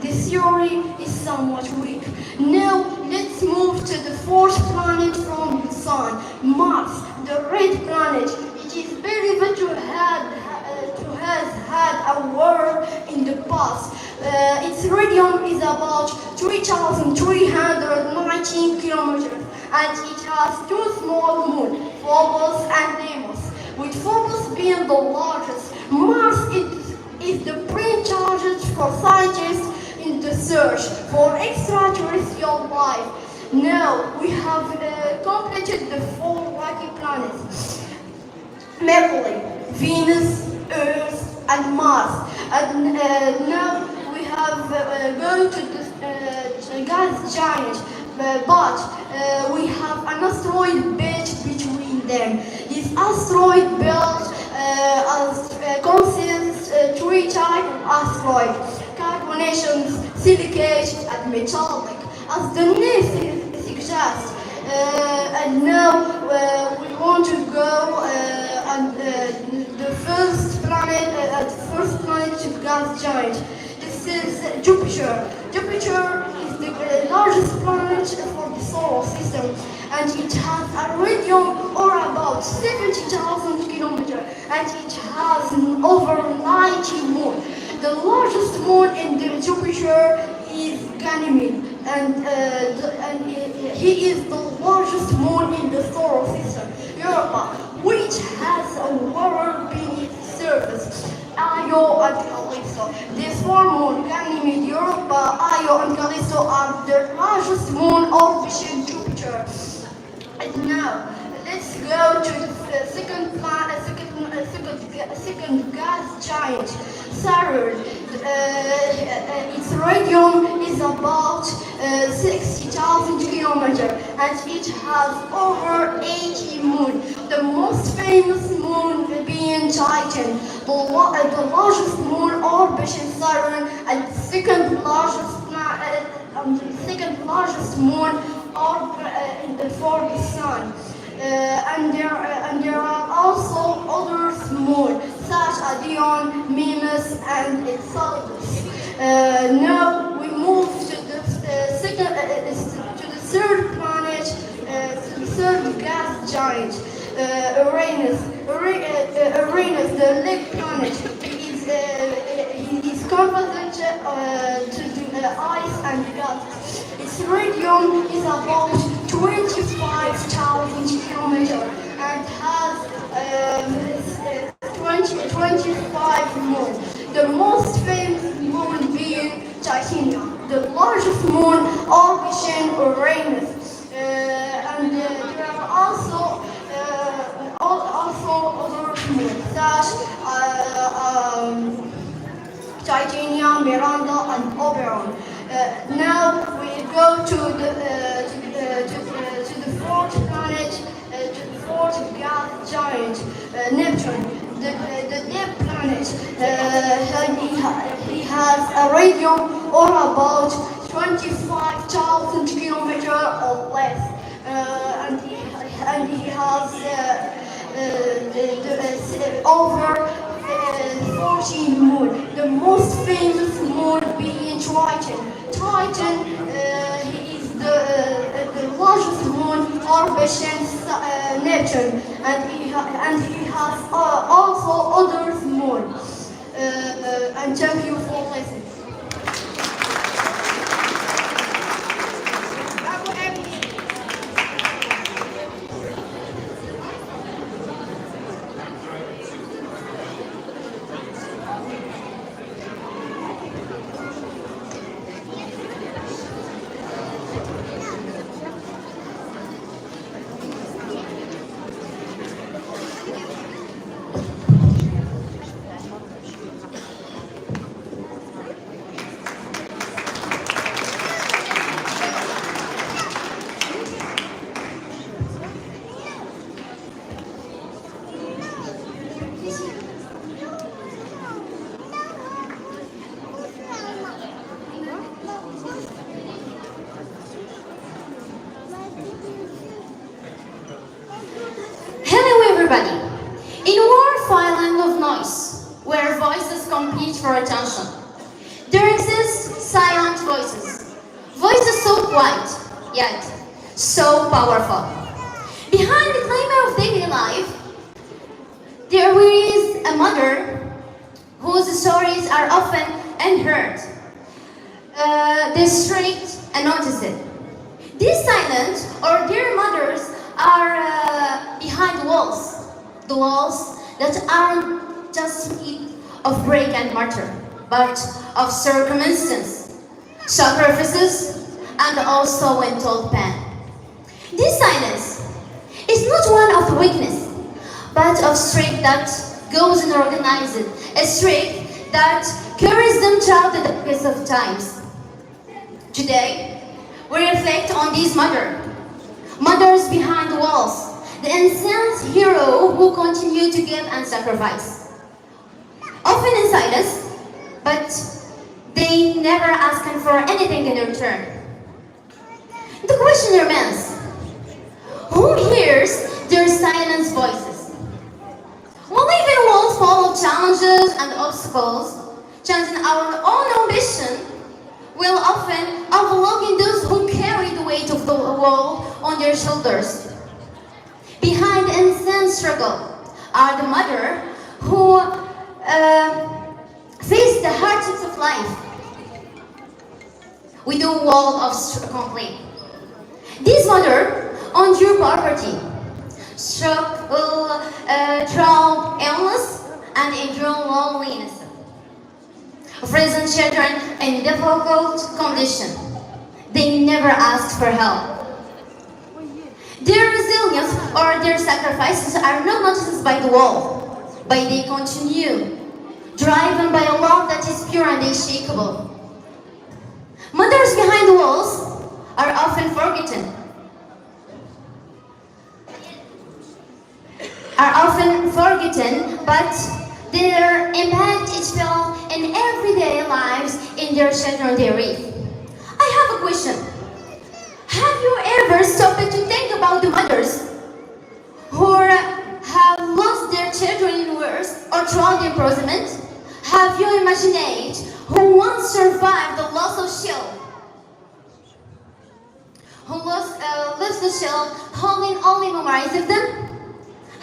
this theory is somewhat weak. Now let's move to the fourth planet from the Sun, Mars, the red planet. It is believed to have had a war in the past. Its radius is about 3,319 kilometers, and it has two small moons, Phobos and Deimos, with Phobos being the largest. Mars is the prime target for scientists in the search for extraterrestrial life. Now we have completed the four rocky planets: Mercury, Venus, Earth, and Mars. And now we have gone to the gas giant, but we have an asteroid belt between them. This asteroid belt consists three types of asteroids: carbonaceous, silicate, and metallic, as the name suggests. And now we want to go and the first planet to gas giant. This is Jupiter. Jupiter is the largest planet for the solar system, and it has a radius or about 70,000 kilometers, and it has over 90 moons. The largest moon in the Jupiter is Ganymede, and he is the largest moon in the solar system, Europa, which has a world beneath the surface, Io and Callisto. These four moons, Ganymede, Europa, Io, and Callisto, are the largest moon orbiting Jupiter. And now, let's go to the second gas giant, Saturn. Its radius is about 60,000 kilometers, and it has over 80 moons. The most famous moon being Titan, the largest moon orbiting Saturn, and the second largest moon for the Sun. And there are also other moons such as Dion, Mimas, and Enceladus. Now we move to the third planet, the third gas giant, Uranus. Uranus, the leg planet, he is covered to the ice and gas. Its radius is about 25,000 kilometers and has 25 moons. The most famous moon being Titanium, the largest moon orbiting Uranus, and there are also other moons such Titanium, Miranda, and Oberon. Now we go to the fourth planet, to the fourth gas giant, Neptune. The dead planet. He has a radius or about 25,000 kilometers or less, and he has over 14 moons. The most famous moon being Triton. Triton he is the largest moon orbiting Neptune, and he has also other moons. And thank you for listening. Everybody, in a warm island of noise, where voices compete for attention, there exist silent voices. Voices so quiet, yet so powerful. Behind the glamour of daily life, there is a mother whose stories are often unheard, discreet and noticed. These silent or dear mothers are behind walls, the walls that aren't just made of break and mortar, but of circumstance, sacrifices, and also untold pain. This silence is not one of weakness, but of strength that goes unorganized, a strength that carries them throughout the darkest of times. Today, we reflect on these mothers behind the walls, the unsung hero who continue to give and sacrifice. Often in silence, but they never ask for anything in return. The question remains, who hears their silent voices? We live in a world full of challenges and obstacles, changing our own ambition will often overlooking those who carry the weight of the world on their shoulders. Behind the insane struggle are the mother who face the hardships of life with a wall of complaint. This mother endure poverty, struggle through illness, and endure loneliness. Raising children in difficult conditions, they never ask for help. Their resilience or their sacrifices are not noticed by the world, but they continue, driven by a love that is pure and unshakable. Mothers behind the walls are often forgotten, but their impact is felt in everyday lives in their children they raise. I have a question. Have you ever stopped to think about the mothers who have lost their children in wars or throughout the imprisonment? Have you imagined who once survived the loss of child? Who lost the child, holding only memories of them?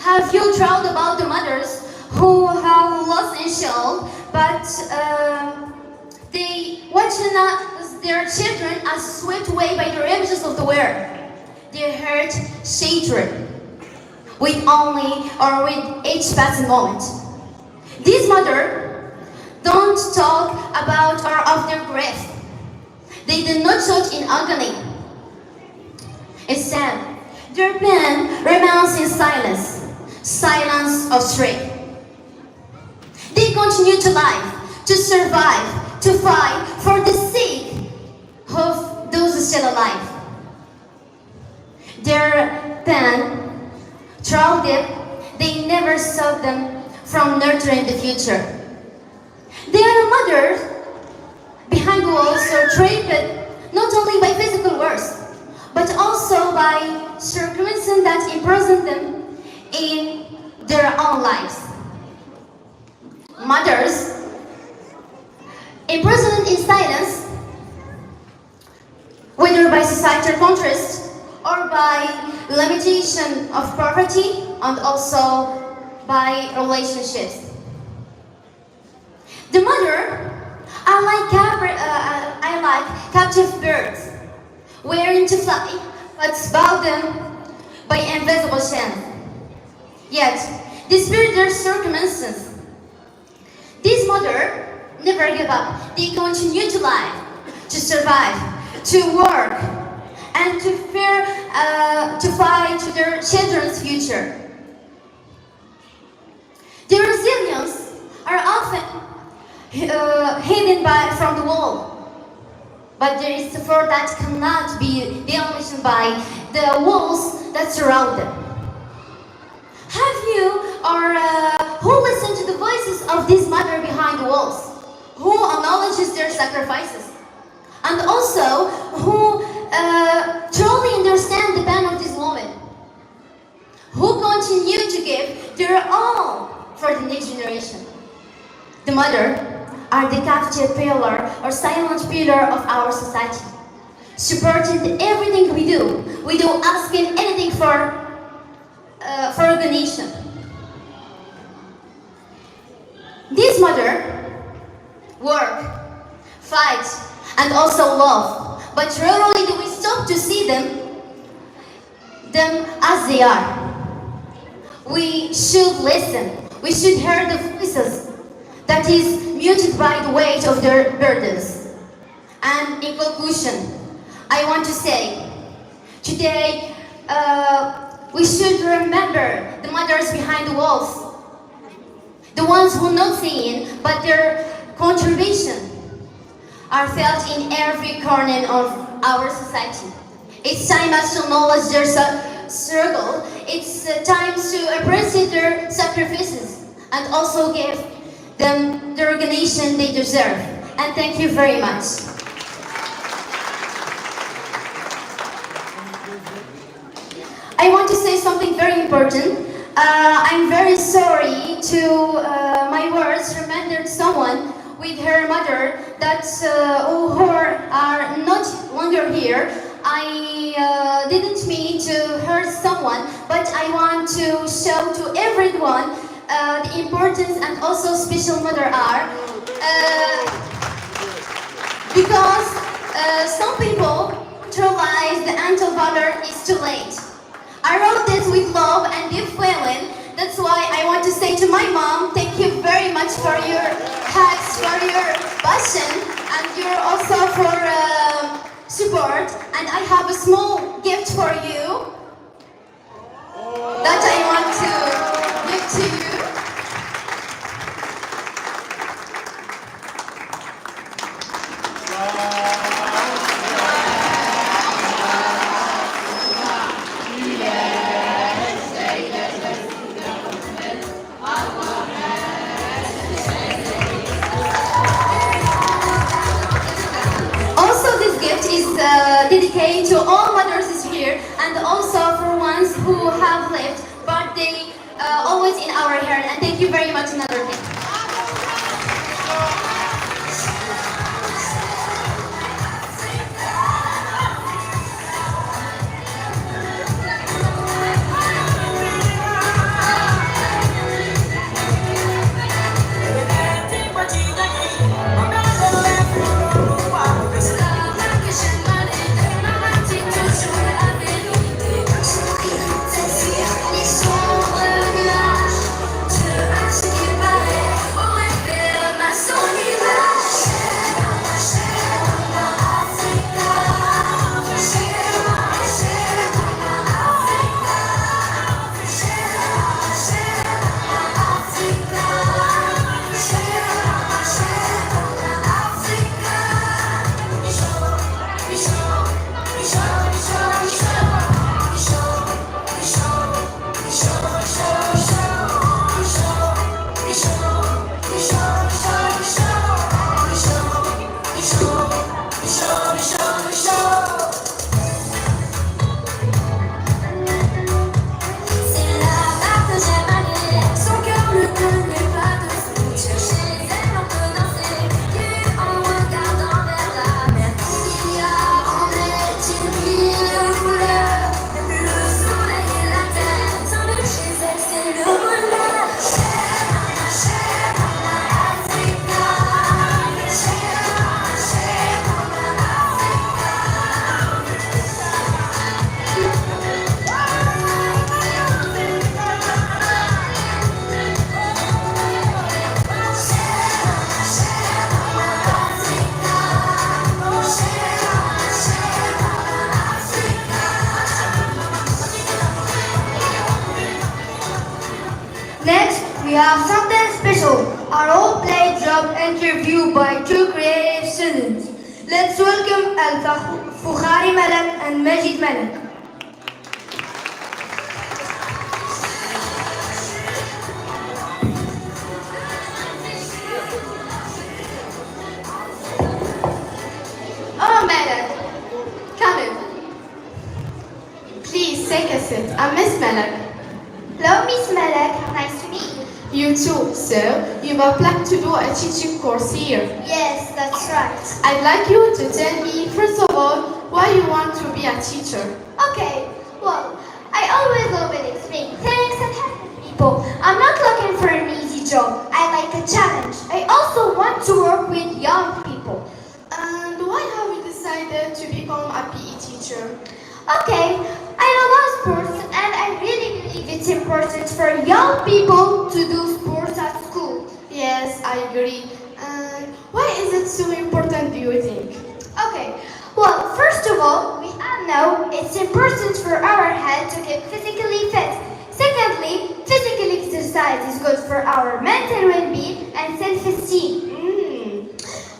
Have you told about the mothers who have lost a child, but they watching their children as swept away by the images of the world? Their heart shattered with each passing moment. These mothers don't talk about or of their grief. They did not shout in agony. Instead, their pain remains in silence of strength. They continue to live, to survive, to fight for the sake of those still alive. Their pain, through deep, they never stop them from nurturing the future. They are mothers behind walls or trapped not only by physical words, but also by circumstances that imprison them in their own lives. Mothers, imprisoned in silence, whether by societal contrast or by limitation of property and also by relationships. The mother are like captive birds, wearing to fly, but bound them by invisible chains. Yet, despite their circumstances, these mothers never give up. They continue to live, to survive, to work, and to fight for their children's future. Their resilience are often hidden from the wall, but there is support that cannot be demolished by the walls that surround them. Have you or who listen to the voices of this mother behind the walls? Who acknowledges their sacrifices? And also, who truly understand the pain of this woman? Who continue to give their all for the next generation? The mother are the captive pillar or silent pillar of our society, supporting everything we do without asking anything for the nation. This mother work, fight, and also love, but rarely do we stop to see them as they are. We should listen. We should hear the voices that is muted by the weight of their burdens. And in conclusion, I want to say, today we should remember the mothers behind the walls, the ones who are not seen, but their contribution are felt in every corner of our society. It's time to acknowledge their struggle. It's time to appreciate their sacrifices and also give them the recognition they deserve. And thank you very much. I want to say something very important. I'm very sorry to my words reminded someone with her mother that who are not longer here. I didn't mean to hurt someone, but I want to show to everyone the importance and also special mother are because some people realize the end of valor is too late. I wrote this with love and deep feeling. That's why I want to say to my mom, thank you very much for your hugs, for your passion, and your also for support. And I have a small gift for you that I want to give to you. Dedicated to all mothers here and also for ones who have lived, but they always in our heart. And thank you very much. Another thing. interview by two creative students. Let's welcome Al-Fukhari Malak and Majid Malak. Oh, Malak, come in. Please take a seat. I'm Miss Malak. Hello, Miss Malak. Nice to meet you. You too. So, you have planned to do a teaching course here. Yes, that's right. I'd like you to tell me, first of all, why you want to be a teacher. Okay, well, I always love it explaining things and helping people. I'm not looking for an easy job. I like a challenge. I also want to work with young people. And why have you decided to become a PE teacher? Okay, I love sports and I really believe it's important for young people to do sports at school. Yes, I agree. And why is it so important, do you think? Okay, well, first of all, we all know it's important for our health to keep physically fit. Secondly, physical exercise is good for our mental well-being and self-esteem.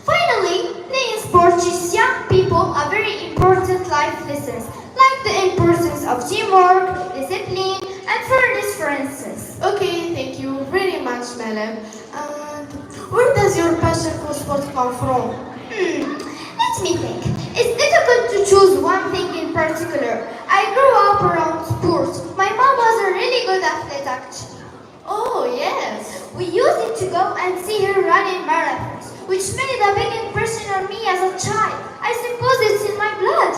Finally, playing sports teaches young people a very important life lessons, like the importance of teamwork, discipline, and fairness, for instance. Okay, thank you very much, Malak. And where does your passion for sport come from? Let me think. It's difficult to choose one thing in particular. I grew up around sports. My mom was a really good athlete, actually. Oh, yes. We used to go and see her running marathons, which made a big impression on me as a child. I suppose it's in my blood.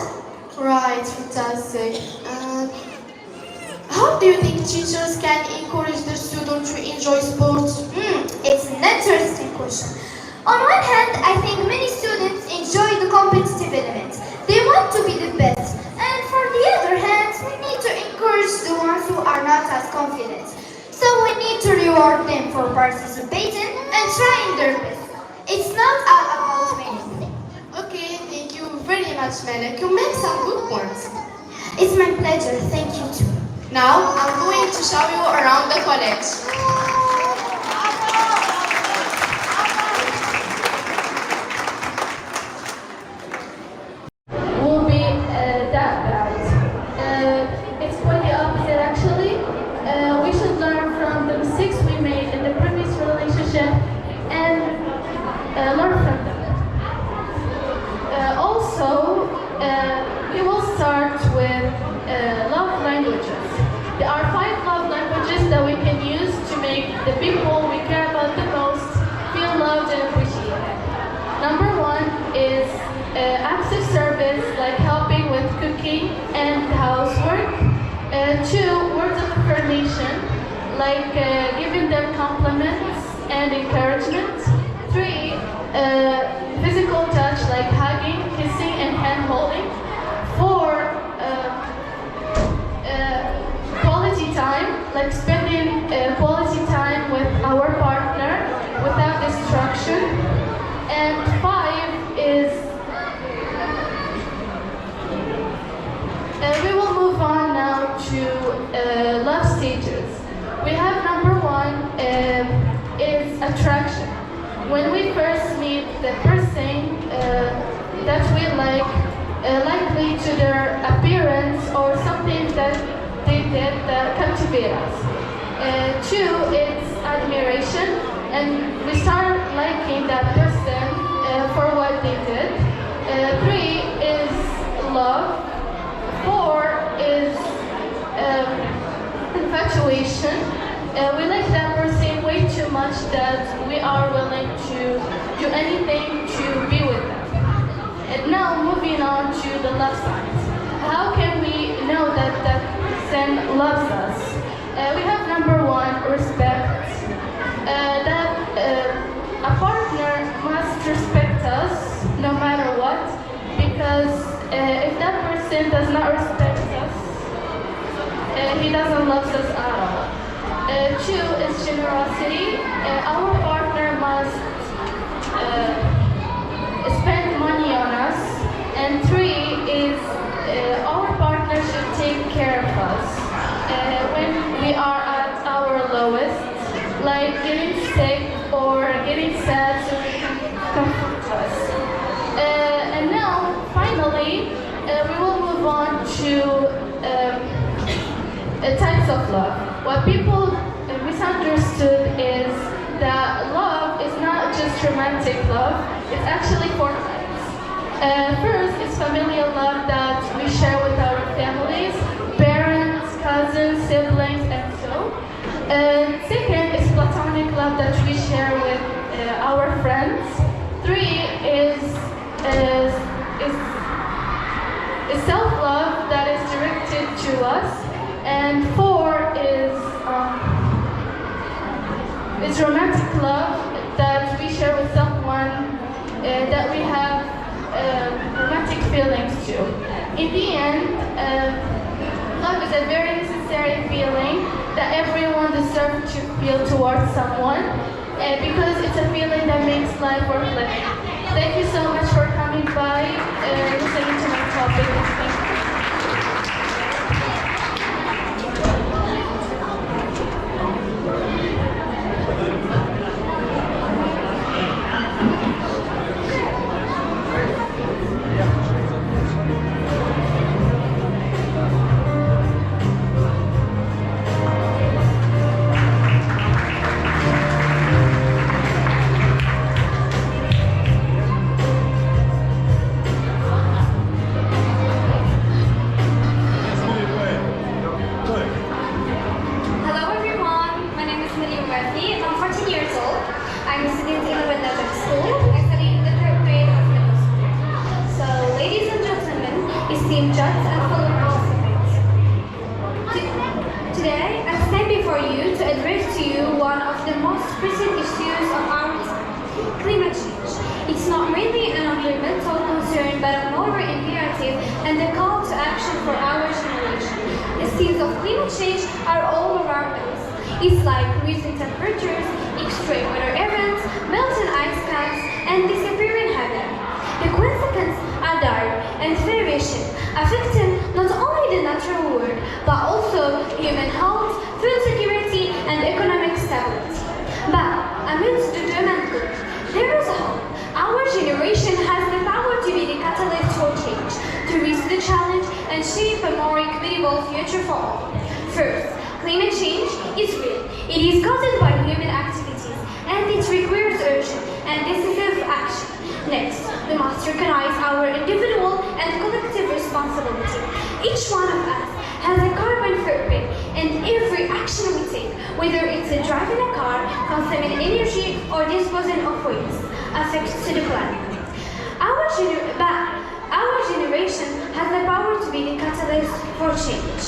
Right, fantastic. And how do you think teachers can encourage their students to enjoy sports? It's an interesting question. On one hand, I think many students enjoy the competitive element. They want to be the best. And for the other hand, we need to encourage the ones who are not as confident. So we need to reward them for participating and trying their best. It's not all about winning. Okay, thank you very much, Malak. You make some good points. It's my pleasure. Thank you too. Now, I'm going to show you around the college. Will be that bad. It's quite the opposite actually. We should learn from the mistakes we made in the previous relationship and learn from them. Also, we will start with love languages. There are 5 love languages that we can use to make the people we care about the most feel loved and appreciated. Number 1 is acts of service, like helping with cooking and housework. 2, words of affirmation, like giving them compliments and encouragement. 3, physical touch, like hugging, kissing, and hand holding. 4, quality time, like spending quality time with our partner without distraction. And 5 is we will move on now to love stages. We have number 1 is attraction. When we first meet the person that we like, likely to their appearance or something that they did that captivate us. 2 is admiration, and we start liking that person for what they did. 3 is love. 4 is infatuation. We like that person way too much that we are willing to do anything to be with them. And now moving on to the love signs. How can we know that that person loves us? We have number 1, respect. That a partner must respect us no matter what, because if that person does not respect us, he doesn't love us at all. 2 is generosity. Our partner must spend money on us. And 3 is our partner should take care of us when we are at our lowest, like getting sick or getting sad, so we comfort us. And now, finally, we will move on to types of love. What people misunderstood is that love is not just romantic love, it's actually four types. First is familial love that we share with our families, parents, cousins, siblings, and so. Second is platonic love that we share with our friends. Three is self-love that is directed to us. And four is romantic love that we share with someone that we have romantic feelings to. In the end, love is a very necessary feeling that everyone deserves to feel towards someone because it's a feeling that makes life worth living. Thank you so much for coming by and listening to my topic. Thank you. Hello everyone, my name is Maria Murphy. I'm 14 years old. I'm a student in Wadajak School. I study in the third grade of middle school. So, ladies and gentlemen, esteemed judges and fellow participants, today I stand before you to address to you one of the most pressing issues of our time, climate change. It's not merely an environmental concern, but a moral imperative and a call to action for our generation. The seeds of climate change are all around us. It's like rising temperatures, extreme weather events, melting ice caps, and disappearing habitat. The consequences are dire and far-reaching, affecting not only the natural world, but also human health, food security, and economic stability. But amidst the doom and gloom, there is hope. Our generation has the power to be the catalyst for change, to reach the challenge and shape a more equitable future for all. First, climate change is real. It is caused by human activities, and it requires urgent and decisive action. Next, we must recognize our individual and collective responsibility. Each one of us has a carbon footprint, and every action we take, whether it's driving a car, consuming energy, or disposing of waste, affects the planet. Our generation has the power to be the catalyst for change.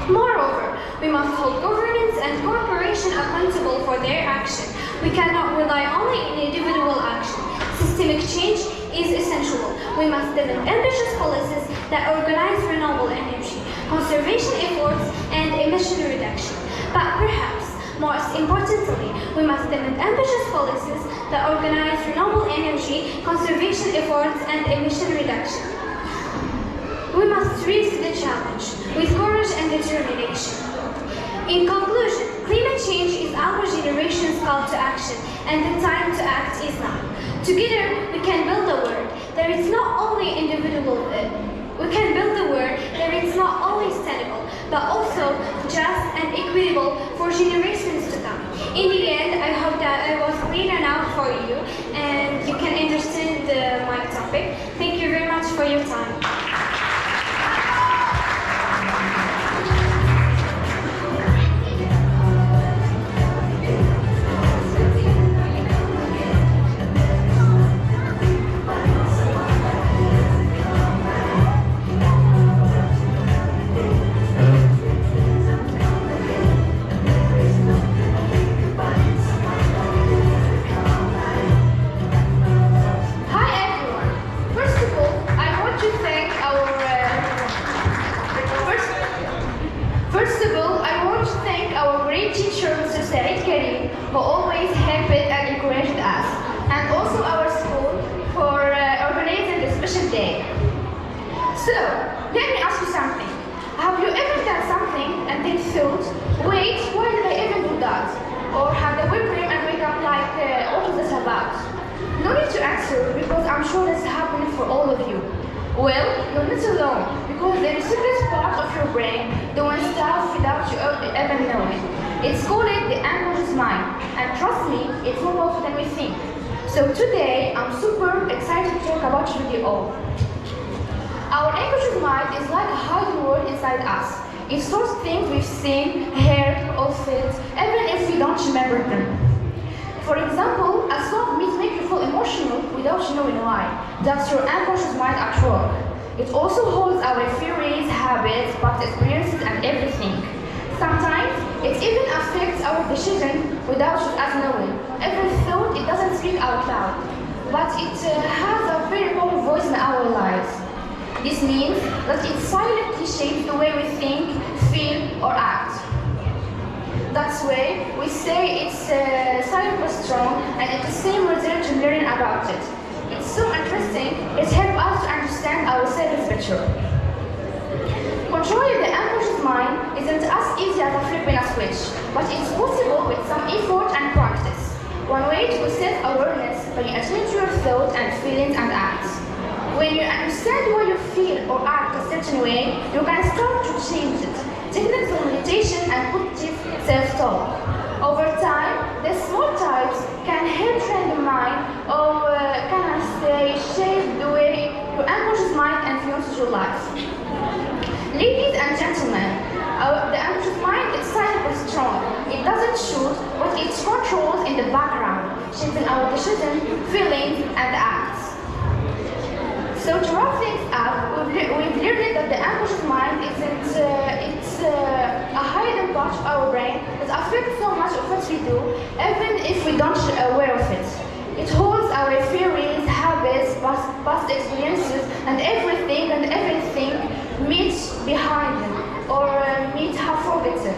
Moreover, we must hold governments and corporations accountable for their action. We cannot rely only on individual action. Systemic change is essential. We must develop ambitious policies that organize renewable energy, conservation efforts, and emission reduction. But perhaps, most importantly, we must develop ambitious policies that organize renewable energy, conservation efforts, and emission reduction. We must reach the challenge with courage and determination. In conclusion, climate change is our generation's call to action, and the time to act is now. Together, we can build a world that is not only individual. We can build a world that is not only sustainable, but also just and equitable for generations to come. In the end, I hope that I was clear enough for you, and you can understand my topic. Thank you very much for your time. Hi everyone! First of all, I want to thank answer because I'm sure that's happening for all of you. Well, you're not alone because there is a secret part of your brain doing stuff without you ever knowing. It's called the unconscious mind, and trust me, it's more powerful than we think. So today, I'm super excited to talk about it with you all. Our unconscious mind is like a hidden world inside us. It stores things we've seen, heard, or felt, even if we don't remember them. For example, a song may make you feel emotional without knowing why. That's your unconscious mind at work. It also holds our theories, habits, past experiences, and everything. Sometimes, it even affects our decision without us knowing. Every thought, it doesn't speak out loud, but it has a very powerful voice in our lives. This means that it silently shapes the way we think, feel, or act. That's why we say it's silent but strong, and it's the same result to learning about it. It's so interesting, it helps us to understand ourselves better. Controlling the unconscious mind isn't as easy as flipping a switch, but it's possible with some effort and practice. One way to self-awareness by attuning to your thoughts and feelings and acts. When you understand why you feel or act a certain way, you can start to change it. Techniques of meditation and positive self-talk. Over time, the small types can help train the mind or can I say shape the way your unconscious mind influences your life. Ladies and gentlemen, the unconscious mind is silent but strong. It doesn't shoot, but it controls in the background, shaping our decisions, feelings, and acts. So to wrap things up, we've learned that the unconscious mind it's a hidden part of our brain that affects so much of what we do, even if we don't aware of it. It holds our theories, habits, past experiences, and everything meets behind them or meet have forgotten.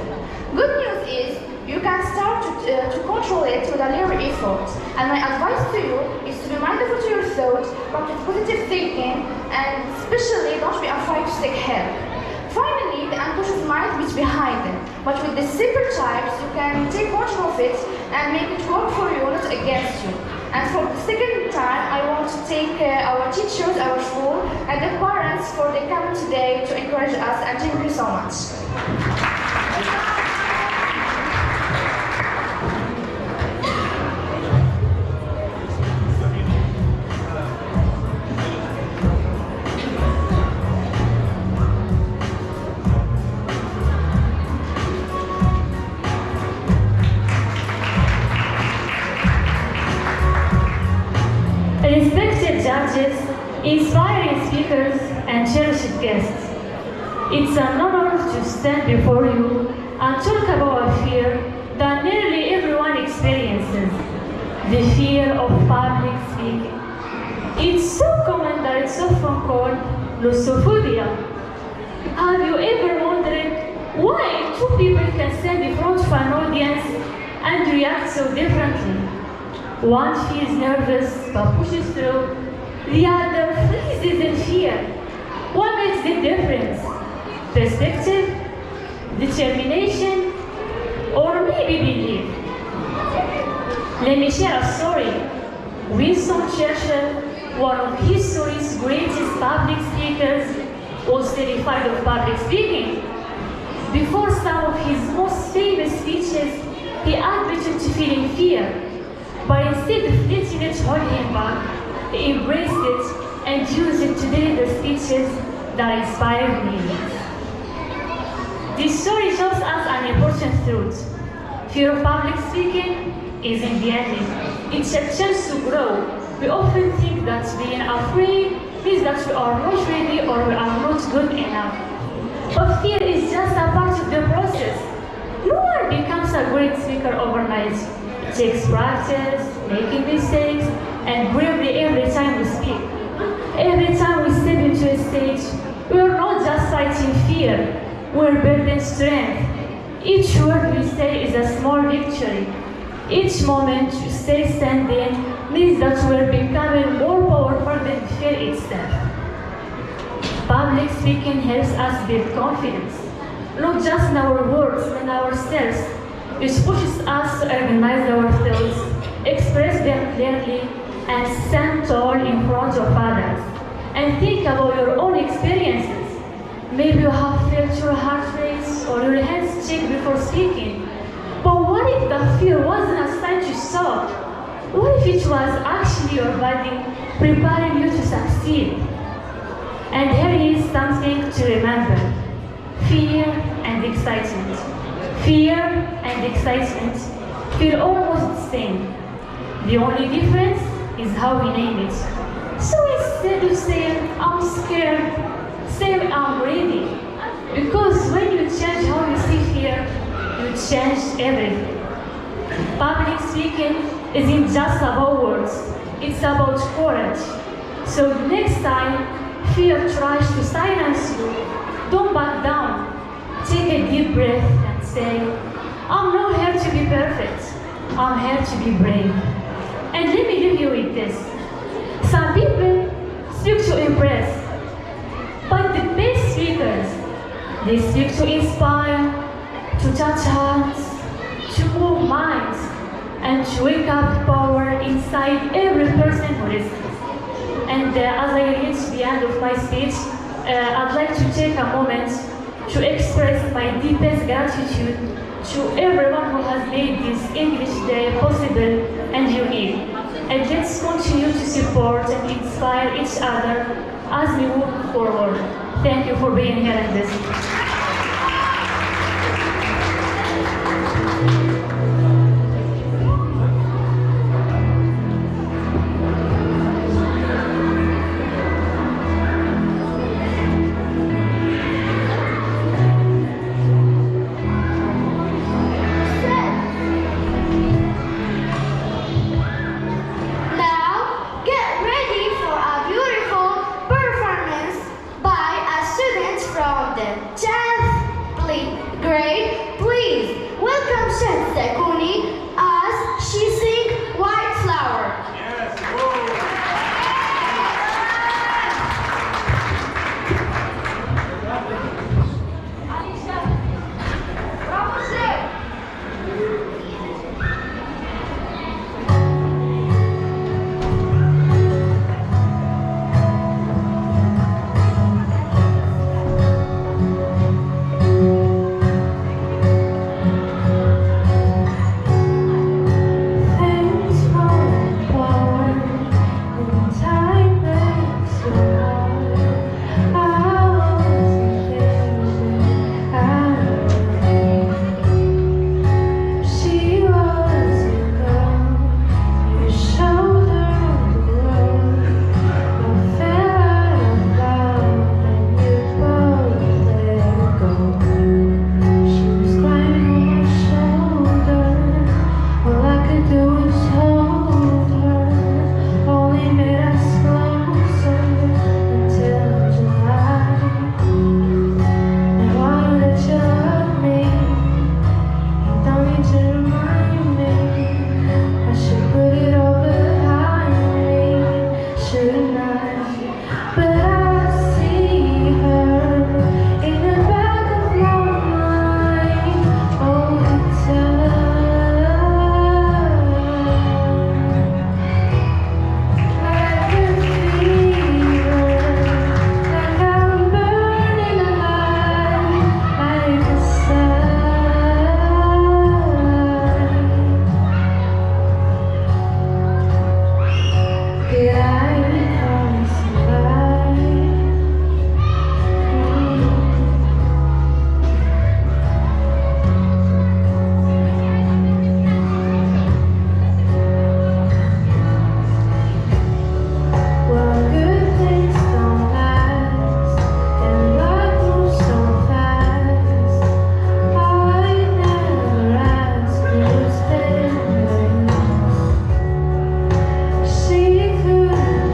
Good news is you can start to control it with a little effort. And my advice to you is to be mindful to your thoughts, practice positive thinking, and especially don't be afraid to seek help. Finally, the unconscious mind meets behind them. But with the simple types, you can take control of it and make it work for you, not against you. And for the second time, I want to thank our teachers, our school, and the parents for their coming today to encourage us, and thank you so much. Respected judges, inspiring speakers, and cherished guests, it's an honor to stand before you and talk about a fear that nearly everyone experiences, the fear of public speaking. It's so common that it's often called glossophobia. Have you ever wondered why two people can stand in front of an audience and react so differently? One feels nervous but pushes through, the other freezes in fear. What makes the difference? Perspective, determination, or maybe belief? Let me share a story. Winston Churchill, one of history's greatest public speakers, was terrified of public speaking. Before some of his most famous speeches, he admitted to feeling fear. But instead of letting it hold him back, he embraced it and used it to deliver speeches that inspired millions. This story shows us an important truth. Fear of public speaking isn't the end. It's a chance to grow. We often think that being afraid means that we are not ready or we are not good enough. But fear is just a part of the process. No one becomes a great speaker overnight. It takes practice, making mistakes, and bravery every time we speak. Every time we step into a stage, we are not just fighting fear, we're building strength. Each word we say is a small victory. Each moment we stay standing means that we're becoming more powerful than fear itself. Public speaking helps us build confidence, not just in our words, but in ourselves. It pushes us to organize our thoughts, express them clearly, and stand tall in front of others. And think about your own experiences. Maybe you have felt your heart race or your hands shake before speaking. But what if the fear wasn't a sign to stop? What if it was actually your body preparing you to succeed? And here is something to remember. Fear and excitement. Fear and excitement feel almost the same. The only difference is how we name it. So instead of saying, I'm scared, say I'm ready. Because when you change how you see fear, you change everything. Public speaking isn't just about words, it's about courage. So next time fear tries to silence you, don't back down. Take a deep breath and say, I'm not here to be perfect, I'm here to be brave. And let me leave you with this. Some people speak to impress, but the best speakers, they speak to inspire, to touch hearts, to move minds, and to wake up power inside every person who listens. And as I reach the end of my speech, I'd like to take a moment to express my deepest gratitude to everyone who has made this English Day possible and unique. And let's continue to support and inspire each other as we move forward. Thank you for being here and listening. Now, get ready for a beautiful performance by a student from the 10th grade. Please welcome Shed Sekuni as she sings White Flower. She could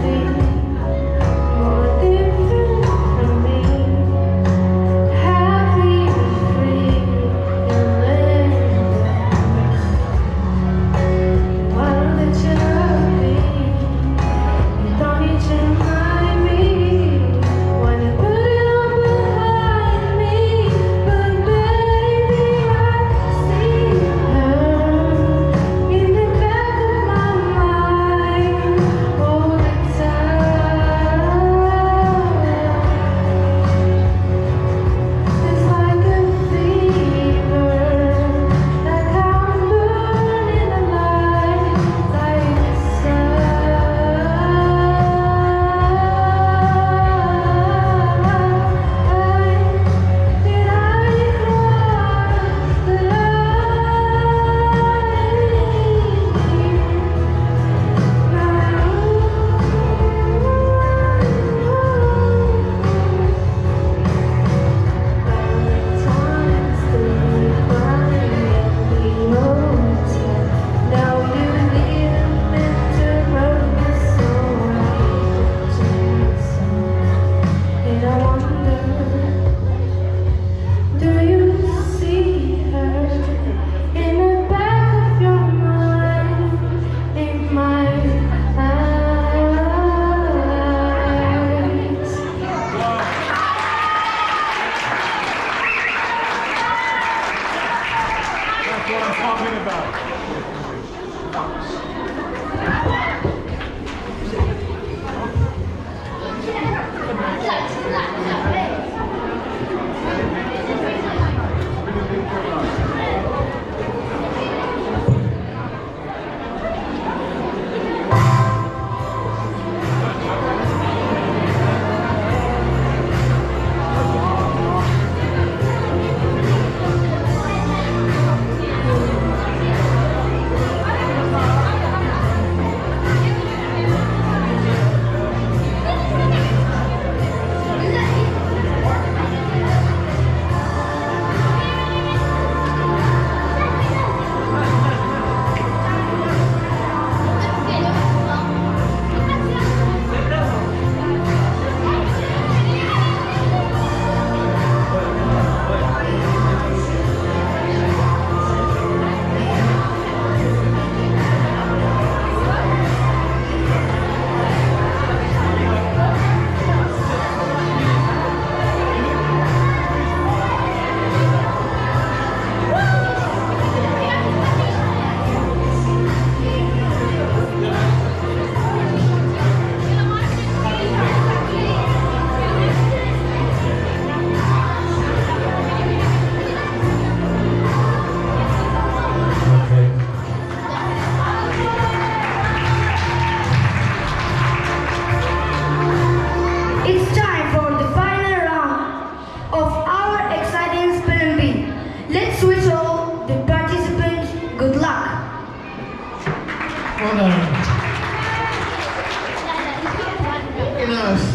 nurse?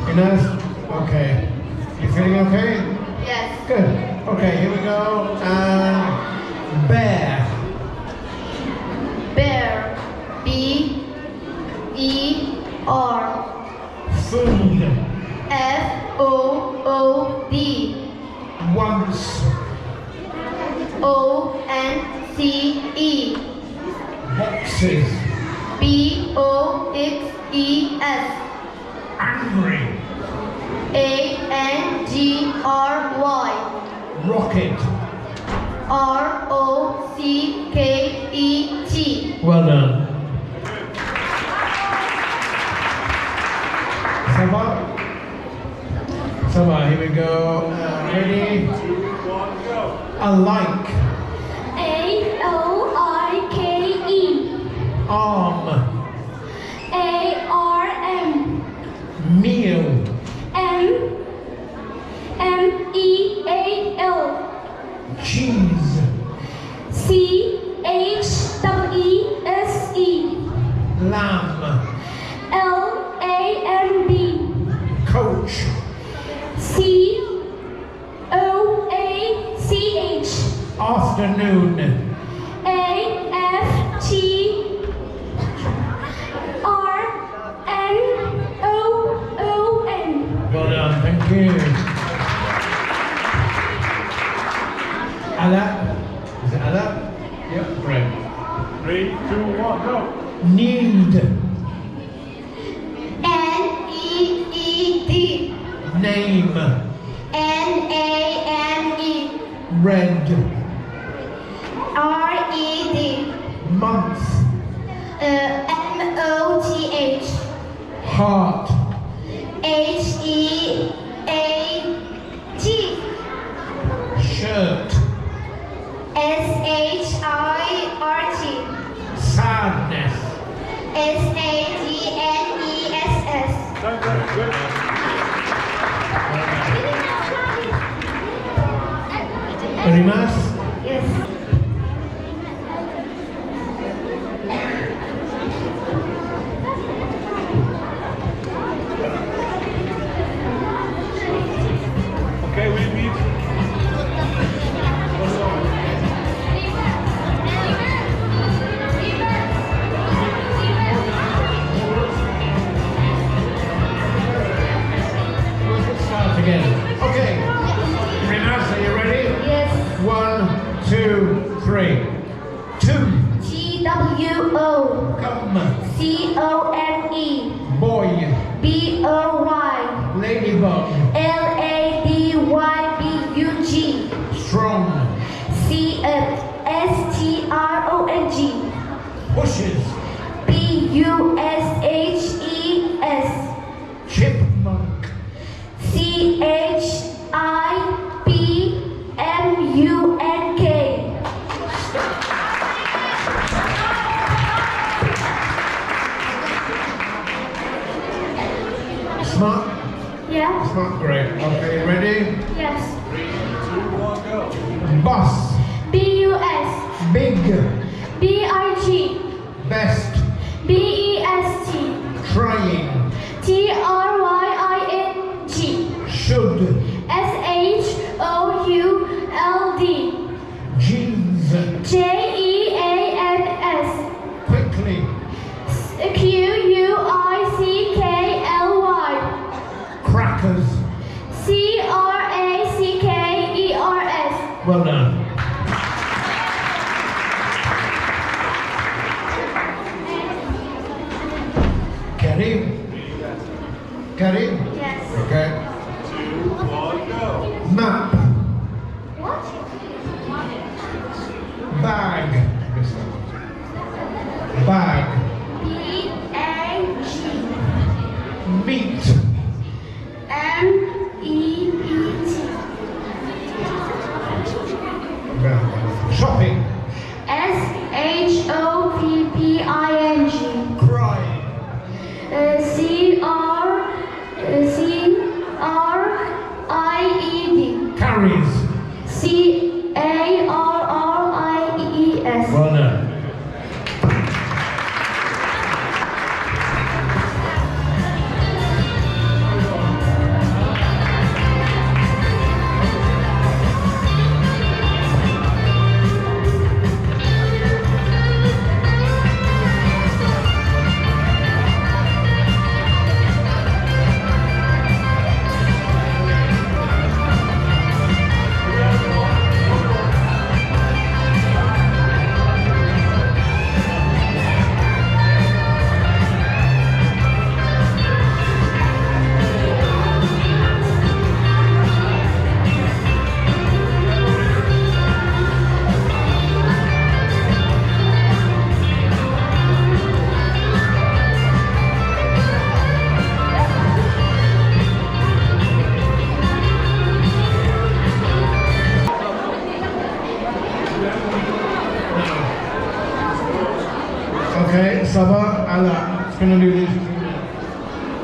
You nurse? Okay. You feeling okay? Yes. Good. Okay, here we go. Bear. Bear. B-E-R. Food. F-O-O-D. Once. O-N-C-E. Boxes. B-O-X-E-S. Angry. A-N-G-R-Y. Rocket. R-O-C-K-E-T. Well done. Saba. Saba, here we go. Ready? Alike. A-L-I-K-E. Arm. A-R-M. Meal. M-M-E-A-L. Cheese. C-H-E-E-S-E. Lamb. L-A-M-B. Coach. C-O-A-C-H. Afternoon. A-F-T-R-N-O-O-N. Well done, thank you. Ala. Is it Ala? Yep, great. 3, 2, 1, go. Need. N-E-E-D. Name. N-A-M-E. Red. R-E-D. Month. M-O-T-H. Heart. H-E-A-T. Shirt. S-H-I-R-T. Sadness. S-A-D-N-E-S-S. Rimas. Yes. Okay, we meet. Start again. Okay. Rimas, are you ready? Yes. 1, 2, 3. 2. G-W-O. Come. C-O-M-E. Boy. B-O-Y. Ladybug. L-A-D-Y-B-U-G. Strong. C-S-T-R-O-N-G. Bushes. B-U-S-H-E-S. Chipmunk. C-H-I-P-M-U-N-K. Smart. Yeah? Smart, great. Okay, ready? Yes. 3, 2, 1, go. Bus. B-U-S. Big. B-I-G. Best. B-E-S-T. Trying. T-R-Y-I-N-G. Should. S-H-O-U-L-D. Jeans. J-E-A-N-S. Quickly. Q-U-I-C-K-L-Y. Crackers. C-R-A-C-K-E-R-S. Well done. Karim. Karim? Yes. Okay. 2, 1, go. Map. What? Bag. Bag. B-A-G. Meat. M-E-E-T. Shopping. S-H-O-P-P-I-N-G. Cry. C-R-I-E-D. Carries. C-A-R-R-I-E-S. Well done.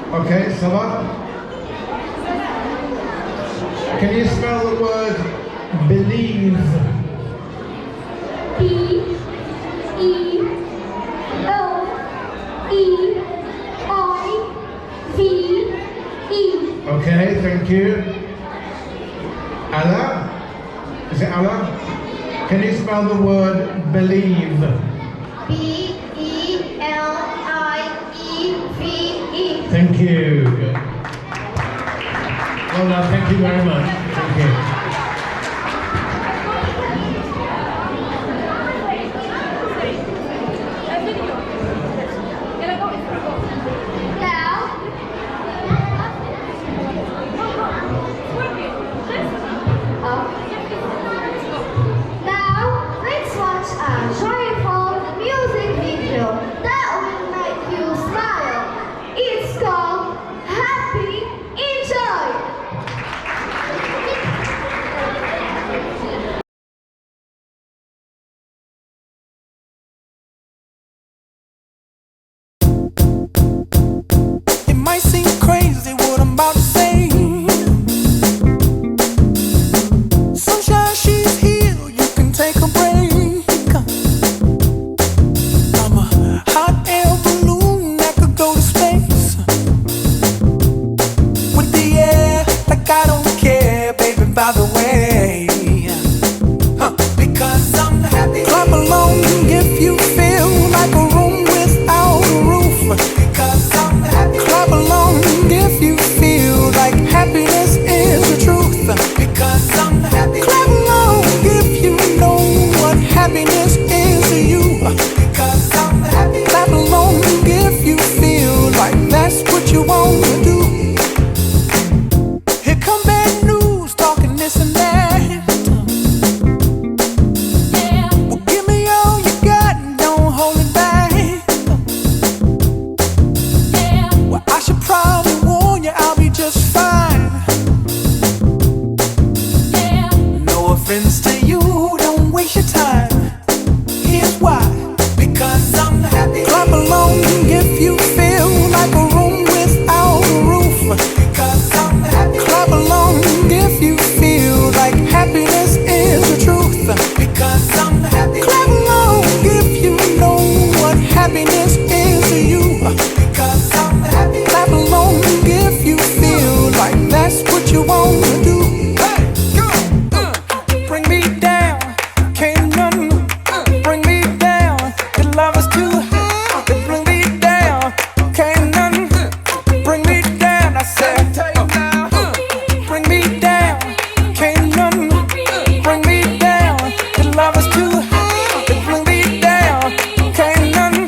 Okay, Sabah. Can you spell the word believe? B-E-L-E-I-V-E. Okay, thank you. Allah? Is it Allah? Can you spell the word believe? B-E-L-I-E-V-E. Thank you. Well done, thank you very much. Thank you. Now, let's watch a joyful music video that will make you smile. It's called Happy Enjoy. It might seem crazy what I'm about to say. Sunshine, she's here, you can take a break. I'm a hot air balloon that could go to space. With the air, like I don't care, baby, by the way. Because I'm happy. Clap along if you feel like a room without a roof. Because I'm happy. Clap along if you feel like happiness is the truth. Because I'm happy. Clap along if you know what happiness is to you. Because I'm happy. Clap along if you feel like that's what you want to do. Here come bad news, talking this and that. Well, give me all you got and don't hold it back. Well, I should probably warn you, I'll be just fine. No offense to you, don't waste your time. Here's why. Because I'm happy. Clap along if you feel like a room without a roof. Because I'm happy. Clap along if you feel like happiness is the truth. Because I'm happy. Clap along if you know what happiness is to you. Because I'm happy. Clap along if you feel like that's what you want to do. Hey, go! Bring me down, can't none bring me down. Your love is too high. Bring me down, can't none bring me down. I said, bring me down, can't none bring me down. Your love is too high. Bring me down, can't none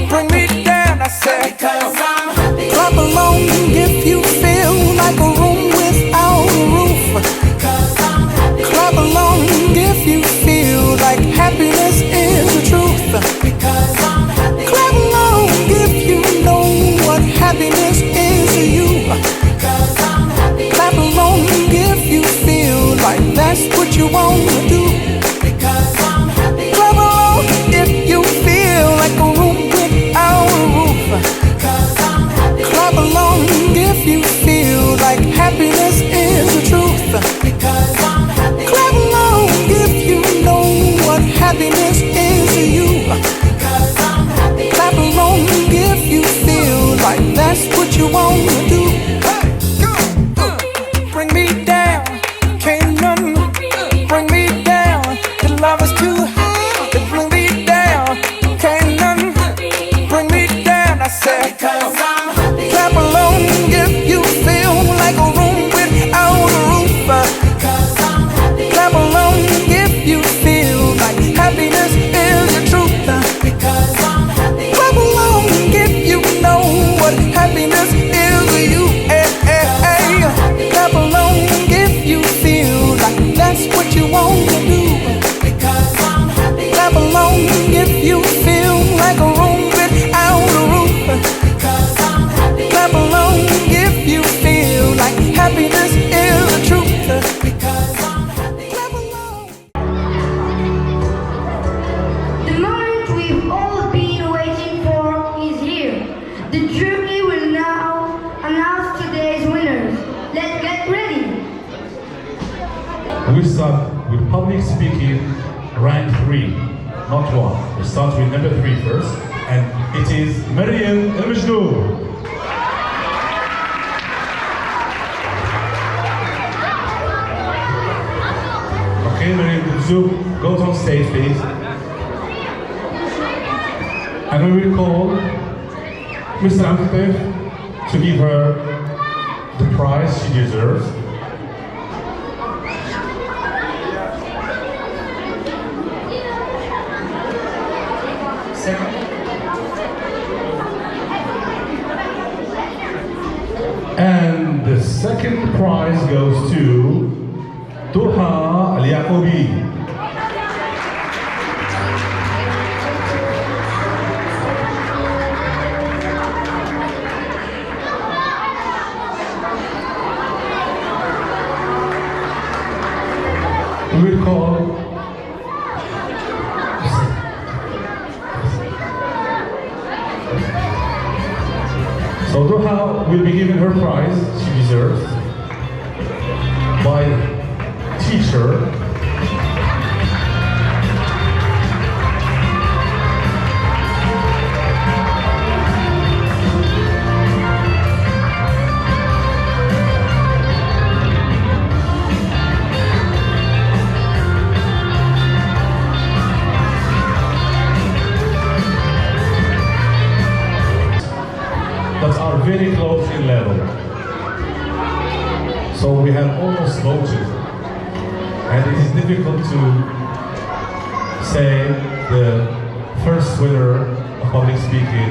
bring me down. I said, clap along if you feel like a room without a roof. Clap along if you feel like happiness is the truth. Clap along if you know what happiness is to you. Clap along if you feel like that's what you want to do. Clap along if you feel like a room without a roof. Clap along if you feel like happiness is the truth. Clap along if you know what happiness is to you. Clap along if you feel like that's what you want to do. Bring me down, can't none bring me down. Your love is too high. Bring me down, can't none bring me down. I said, clap along if you feel like a room without a roof. Clap along if you feel like happiness is the truth. Clap along if you know what happiness is to you. announce today's winners. Let's get ready. We start with public speaking, rank 3, not 1. We start with number 3 first, and it is Maryam El-Majdour. Okay, Maryam El-Majdour, go on stage, please. And we will call Mr. Amkatef to give her the prize she deserves. And the second prize goes to Duha Al-Yaqubi. We will call So Duha will be given her prize she deserves by teacher. That are very close in level. So we have almost voted. And it is difficult to say the first winner of public speaking.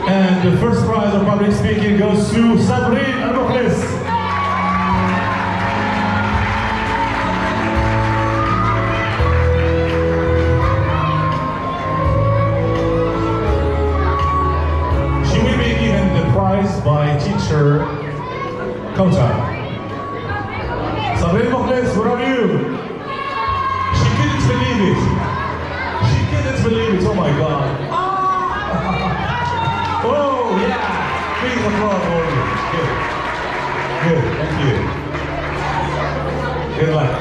And the first prize of public speaking goes to Sabrin Al-Mukhlis. By teacher Kota. Sabrin Mukhlis, where are you? She couldn't believe it. She couldn't believe it. Oh my God. Oh yeah. Please applaud for you. Good. Good. Thank you. Good luck.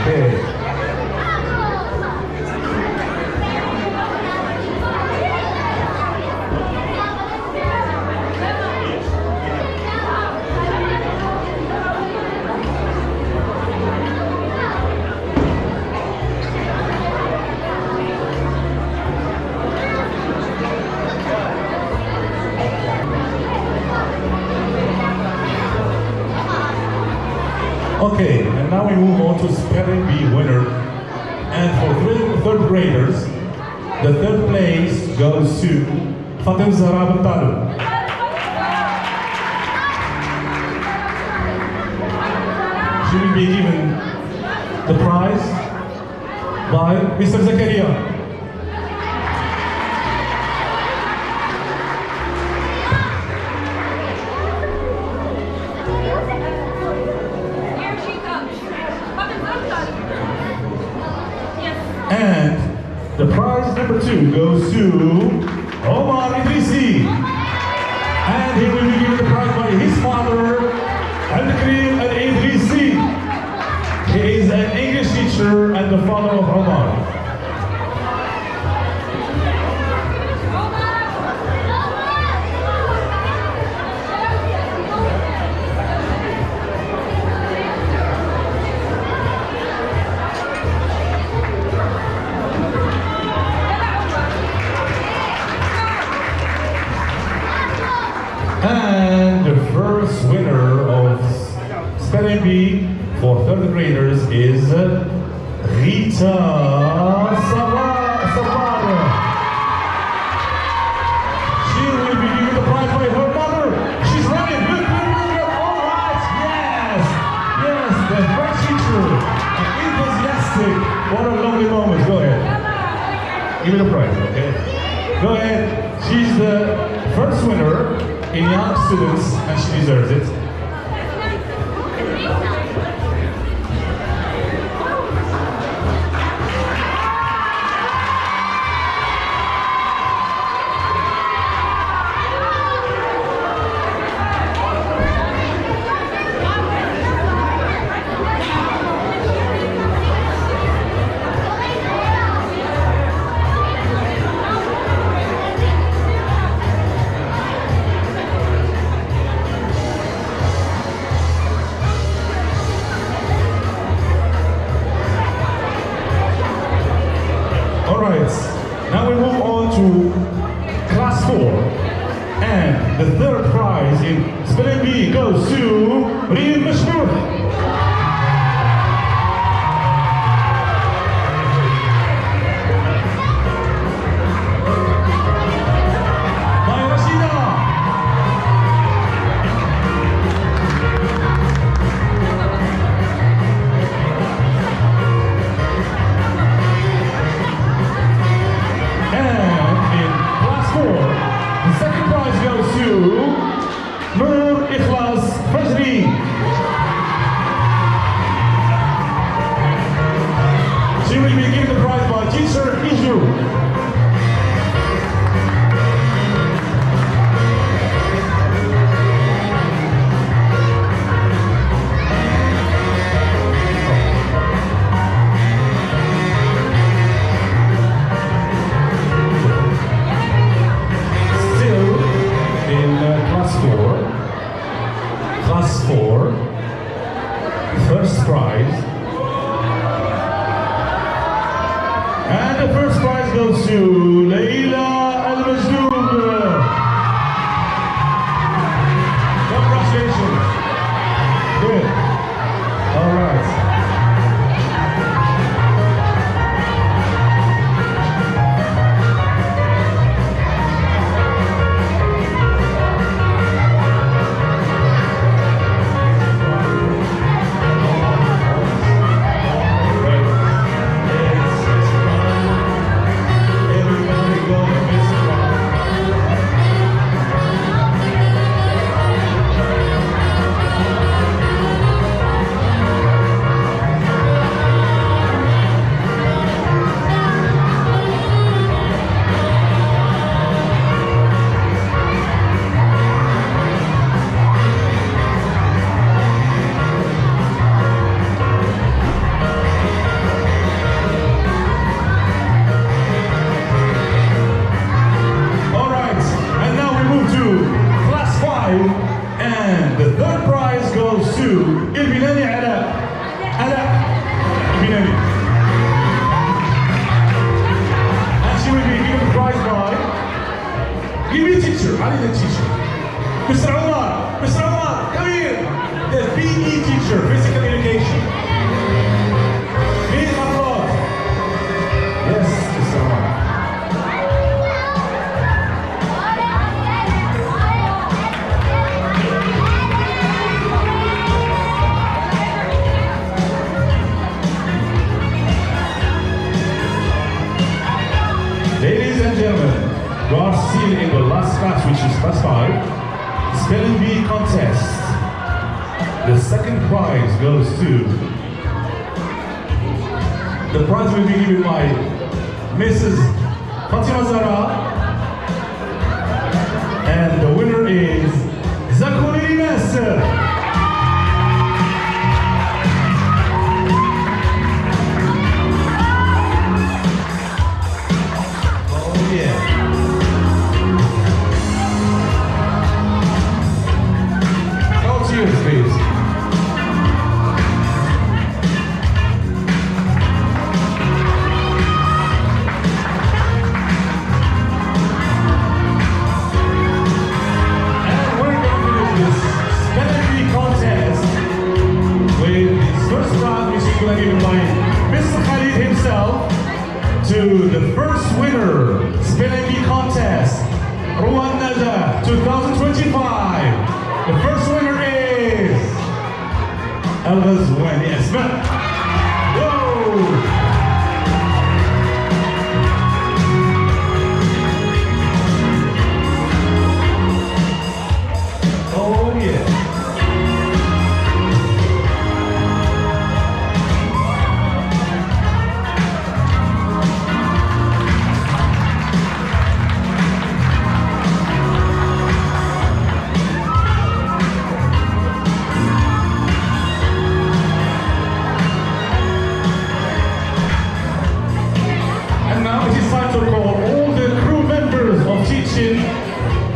Okay. Okay, and now we move on to spelling bee winner. And for third graders, the third place goes to Fatim Zahra Bantalu. She will be given the prize by Mr. Zakaria. And the prize number 2 goes to Omar Idrisi. And he will be given the prize by his father, Karim Idrisi. He is an English teacher and the father of Omar. And the first winner of spelling bee for third graders is Rita Sabara. She will be given the prize by her mother. She's running. Look. All right. Yes. Yes. The French teacher. Enthusiastic. What a lovely moment. Go ahead. Give me the prize, okay? Go ahead. She's the first winner in young students, and she deserves it. the third prize in spelling bee goes to Reem Mashmour. She will be given the prize by teacher Iju. Class 4, first prize. And the first prize goes to Leila Al-Majdoub. Congratulations. Good. All right. And the third prize goes to Ilbinani Ala Ilbinani. And she will be given the prize by, give me a teacher, I need a teacher. Mr. Omar, come here. The PE teacher, physical education. Please applaud. Yes, Mr. Omar. Ladies and gentlemen, we are still in the last class, which is class 5, spelling bee contest. The second prize goes to, the prize will be given by Mrs. Fatima Zara, and the winner is Zakuri Nasser. Please. And we're going to do this spelling bee contest with his first prize, which is going to be given by Mr. Khalid himself, to the first winner, spelling bee contest, Ruwan Naja 2025. The first winner is Al-Ghazwani Asma. Whoa! Oh yeah.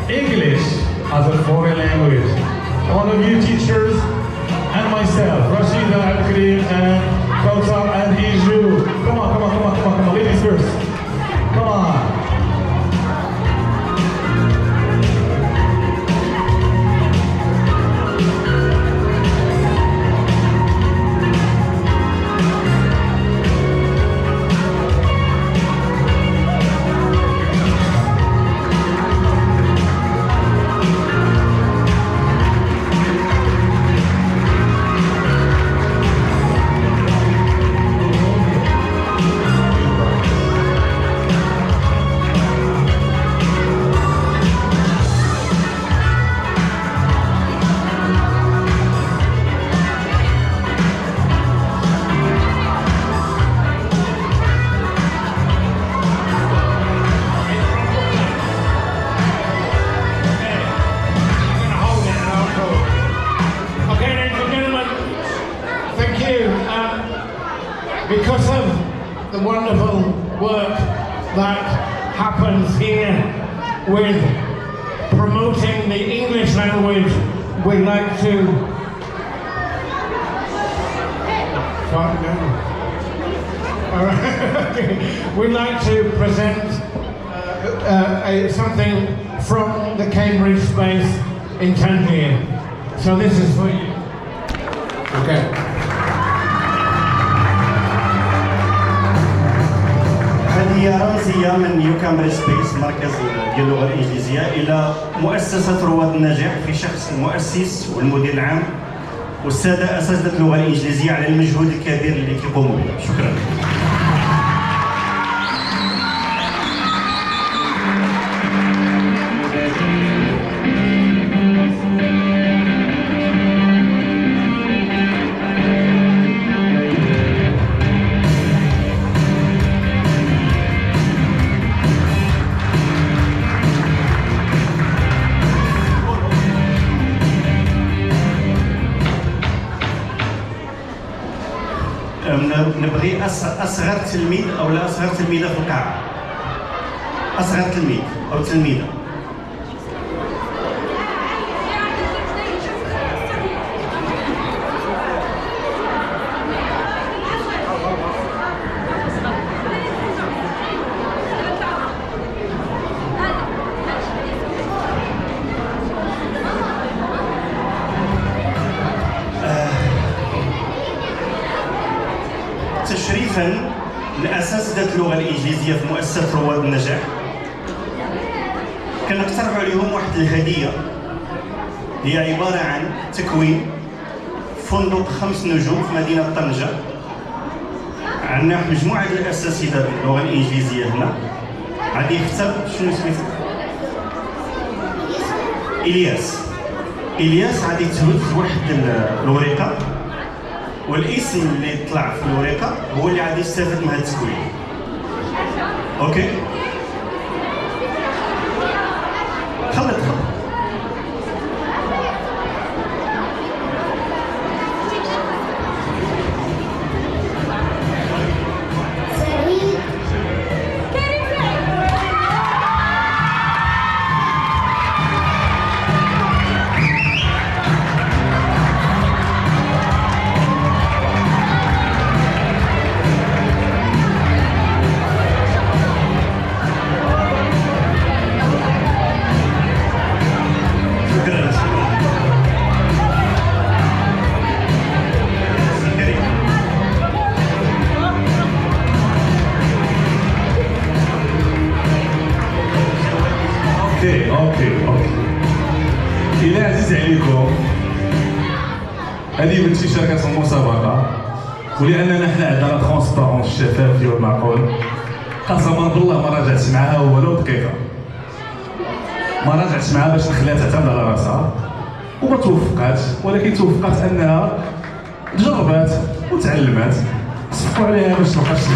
English as a foreign language. All of you teachers and myself, Rashida, Karim, and Kautar, and Iju. Come on, ladies first. Come on. wonderful work that happens here with promoting the English language. We'd like to we'd like to present something from the Cambridge space in Tangier. So this is for you. Okay. هذه رمزية من نيو كامبريدج سبيس، مركز ديال اللغة الإنجليزية، إلى مؤسسة رواد النجاح في شخص المؤسس والمدير العام والسادة أساتذة اللغة الإنجليزية على المجهود الكبير اللي كيقوموا به. شكرا. نبغي أصغر تلميذ أو لا أصغر تلميذة في القاعة. أصغر تلميذ أو تلميذة. تشريفاً لأساتذة اللغة الإنجليزية في مؤسسة رواد النجاح، كنقترح عليهم واحد الهدية هي عبارة عن تكوين فندق 5 نجوم في مدينة طنجة. عندنا مجموعة الأساتذة باللغة الإنجليزية هنا، غادي يختار شنو سميتو؟ إلياس غادي تهز واحد الورقة، والاسم اللي طلع في الورقه هو اللي غادي يستافد من هذا التكوين. اوكي خلط اوكي الى عزيز عليكم هذه بنتي شاركت في المسابقه، ولاننا حنا عندنا ترونسبارونس الشفافيه والمعقول، قسما بالله ما راجعت معها ولو دقيقه، ما راجعت معها باش نخليها تعتمد على راسها وما توفقات، ولكن توفقات انها جربات وتعلمات. صفقوا عليها باش تلقى شي.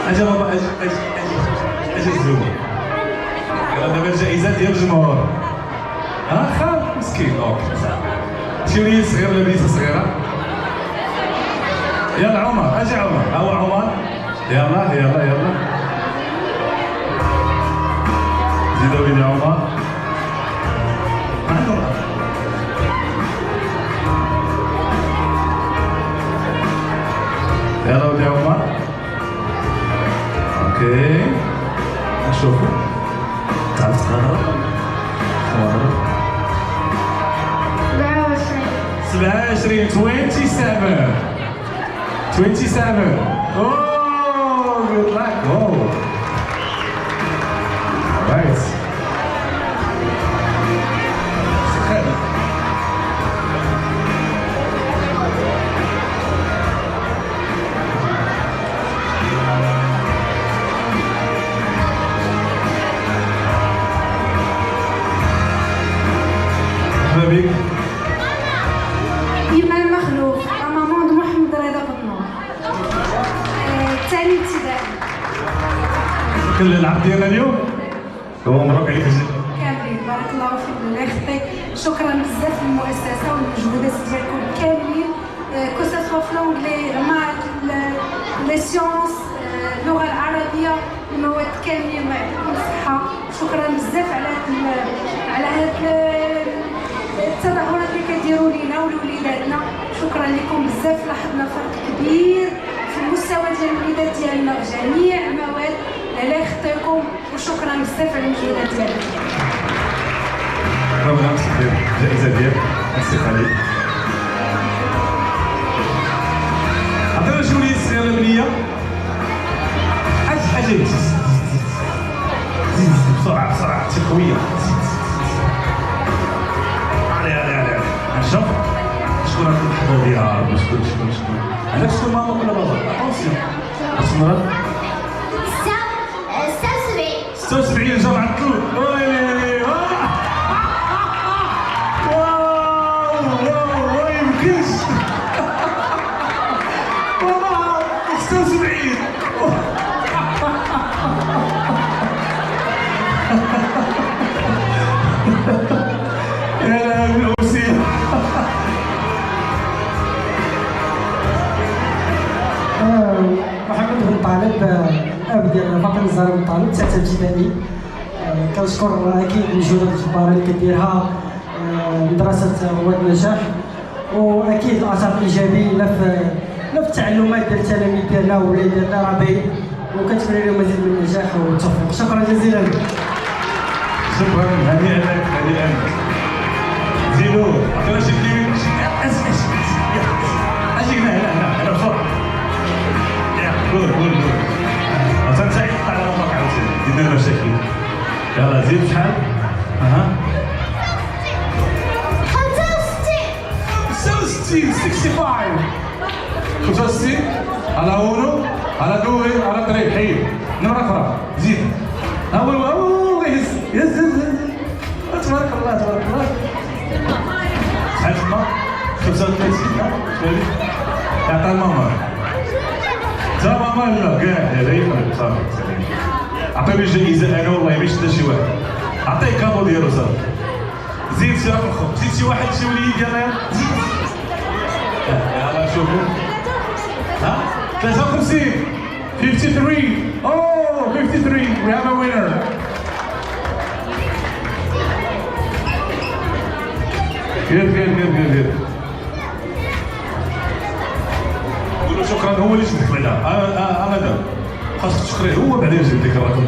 اجي بابا اجي الزومه دابا الجائزه ديال الجمهور. خا مسكين. شي وليد صغير لابسه صغيره. يلا عمر اجي عمر. ها هو عمر. يلا يلا يلا زيدوا بيني عمر. يلا ولدي عمر. 27 27. Oh, good luck. Oh. Right. بك إيمان مخلوف مامون محمد رضا بنور ثاني ابتدائي. كل العب ديالنا اليوم هو مبروك عليك كاملين بارك الله فيك الله يخليك. شكرا بزاف للمؤسسه والمجهودات ديالكم كاملين كو سوا في لونجلي مع لي سيونس اللغه العربيه المواد كاملين الله يعطيكم الصحه. شكرا بزاف على هاد التظاهرات اللي كديروا لينا ولوليداتنا. شكرا لكم بزاف. لاحظنا فرق كبير في المستوى ديال الوليدات ديالنا في جميع المواد. الله يخطيكم وشكرا بزاف على المجهودات ديالكم. ربنا يسخر الجائزه ديالك نسيت عليك. عطينا جولي الصغيره البنيه اجي بسرعه بسرعه انت قويه. علي نشوف شكون راكم الحضور يا ربي. شكون عندك شكون ماما ولا بابا؟ اتونسيون اسمرا 76 جامعة الطول. واو يمكنش. 76 يا الأوسيل. محمد بن طالب الاب ديال فاطمه الزهراء بن طالب ثالثه ابتدائي. كنشكر اكيد المجهودات الجباره اللي كديرها مدرسه رواد النجاح، واكيد الاثر الايجابي لا في التعلمات ديال التلاميذ ديالنا والولاد ديالنا راه باين، وكنتمنى لهم مزيد من النجاح والتوفيق. شكرا جزيلا. شكرا هنيئا لك هنيئا. زيدو عطينا شي كلمه اجي هنا بسرعه. قول غتنسى يقطع على امك عاوتاني دينا المشاكل. يلا زيد شحال؟ 65 65 على اونو على دوي على طريق حيد نمرة أخرى زيد. هو يهز تبارك الله تبارك الله. شحال تما؟ 35 شحال؟ يعطيها ماما. تا ماما لا كاع لا يفرق صافي سلام. عطيني جائزة أنا والله ما شفت شي واحد. عطيه كابو ديالو صافي. زيد شي واحد زيد شي واحد شي وليد يلاه زيد. يلا شوفوا. 53 53. Oh 53 we have a winner. Good. قولوا شكرا هو اللي جبدك بعدا. مدام خاصك تشكريه هو بعدين يجيب لك الرقم.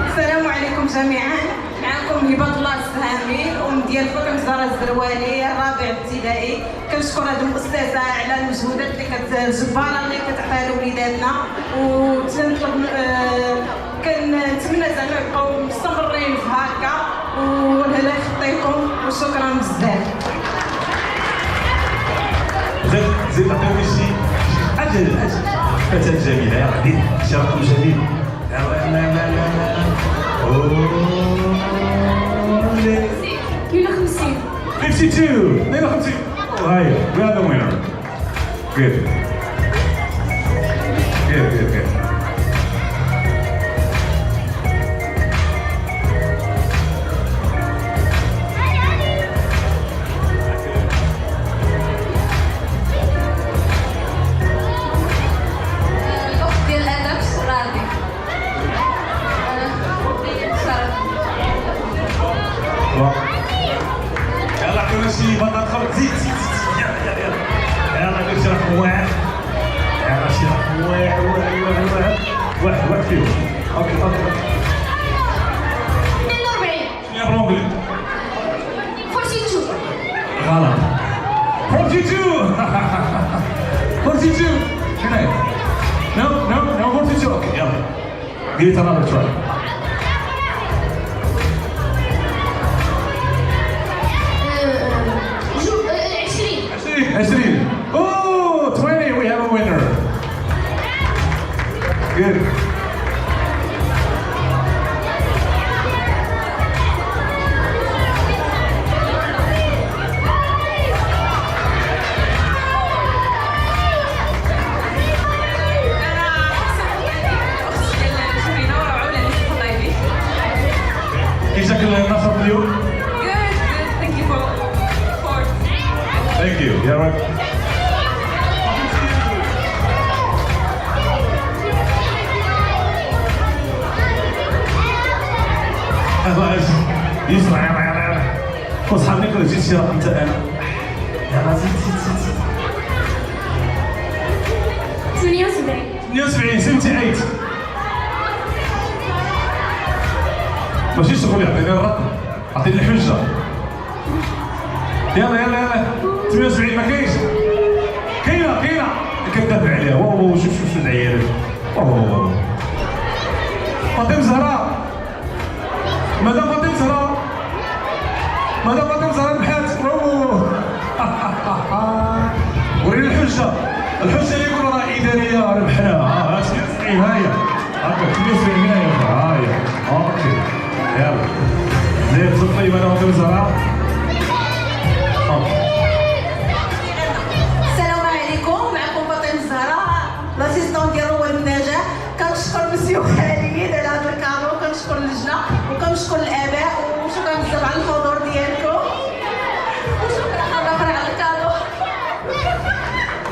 السلام عليكم جميعا. معكم هبة الله السهامي ام ديال فاطمه الزهراء الزروالي الرابع ابتدائي. كنشكر هذه المؤسسه على المجهودات الجباره اللي كتعطيها لوليداتنا، وتنطلب كنتمنى زعما يبقاو مستمرين في هكا، والله يخطيكم وشكرا بزاف. زيد عطيني شي اجل فتاة جميلة يا غادي شي رقم جميل. لا 52 هاي we are the winner. Good. يلا Give it another try. 20. Oh, 20, we have a winner. Good. كيف شكل النشاط اليوم؟ Thank you. Yeah, right. يسمع يلا اصحاب نيكولا جيت انت انا يلا زيد 78 78 ماشي شغل يعطيني الرقم عطيني الحجه يلا 78 ما كاينش كاينه كندافع عليها واو شوف العيال واو فاطمه زهراء مدام فاطمه زهراء بحات وريني الحجه اللي يقول راه اداريه ربحناها 78 ها هي هكا 78 هنا ها هي اوكي يلا زيد تطيب انا فاطمه زهراء. السلام عليكم، معكم فاطمه الزهراء لاسيستون ديال رواد النجاح. كنشكر مسيو خالد على هذا الكادو، كنشكر اللجنه وكنشكر الاباء وشكرا بزاف على الحضور ديالكم وشكرا مره اخرى على الكادو.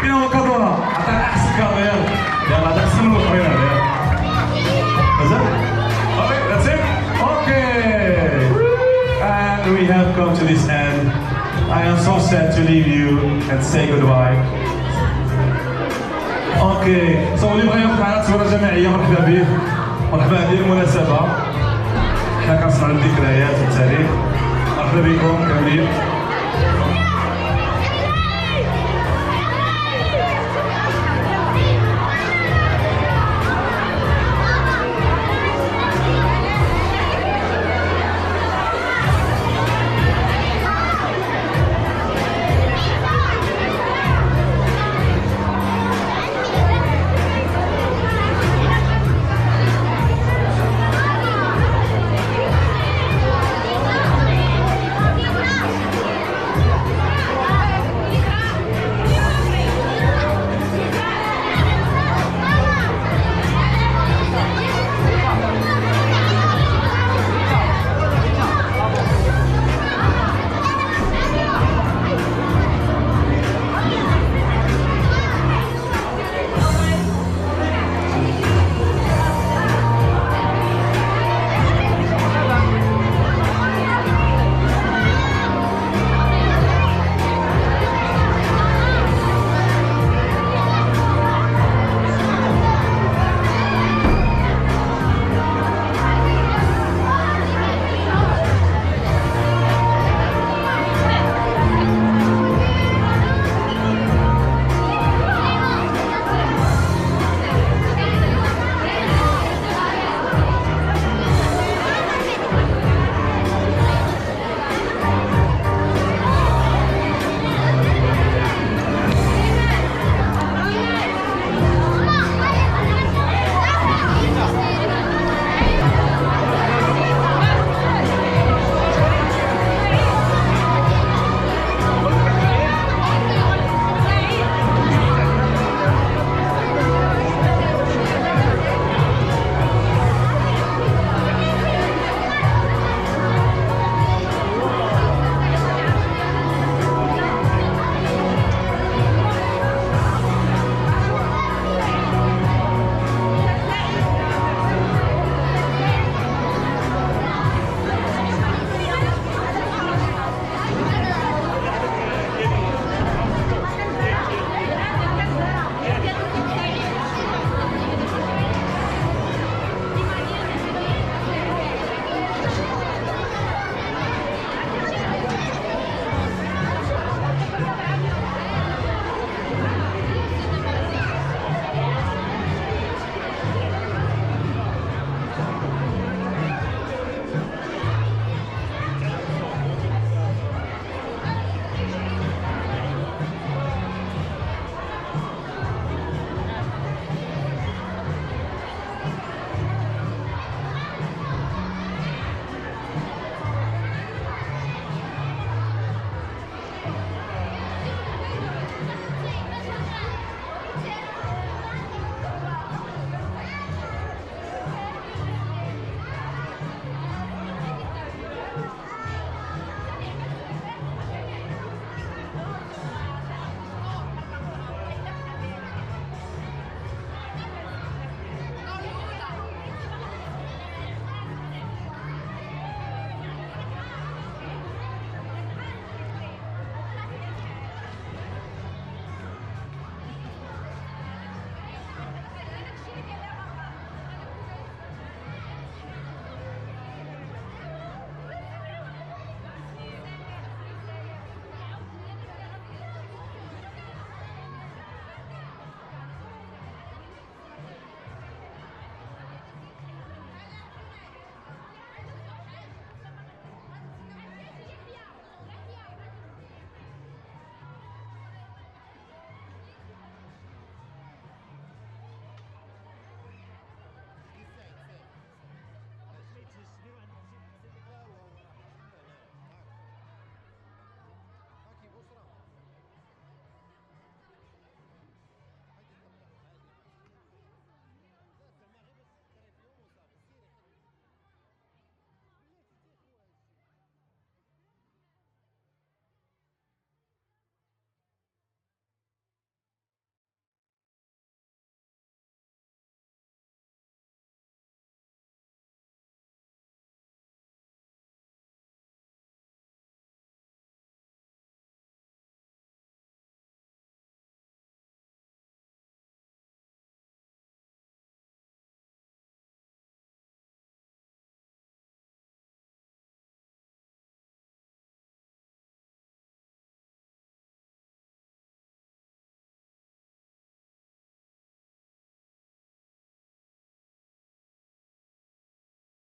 فين هو الكادو؟ عطانا احسن كادو يلا هذا احسن من الاخرين هذا مازال؟ اوكي that's it. Okay. And we have come to this end. I am so sad to leave you and say goodbye. اوكي اللي بغى يوقف معنا تصويره جماعيه مرحبا به مرحبا هذه المناسبه حنا كنصنعوا الذكريات والتاريخ مرحبا بكم كاملين.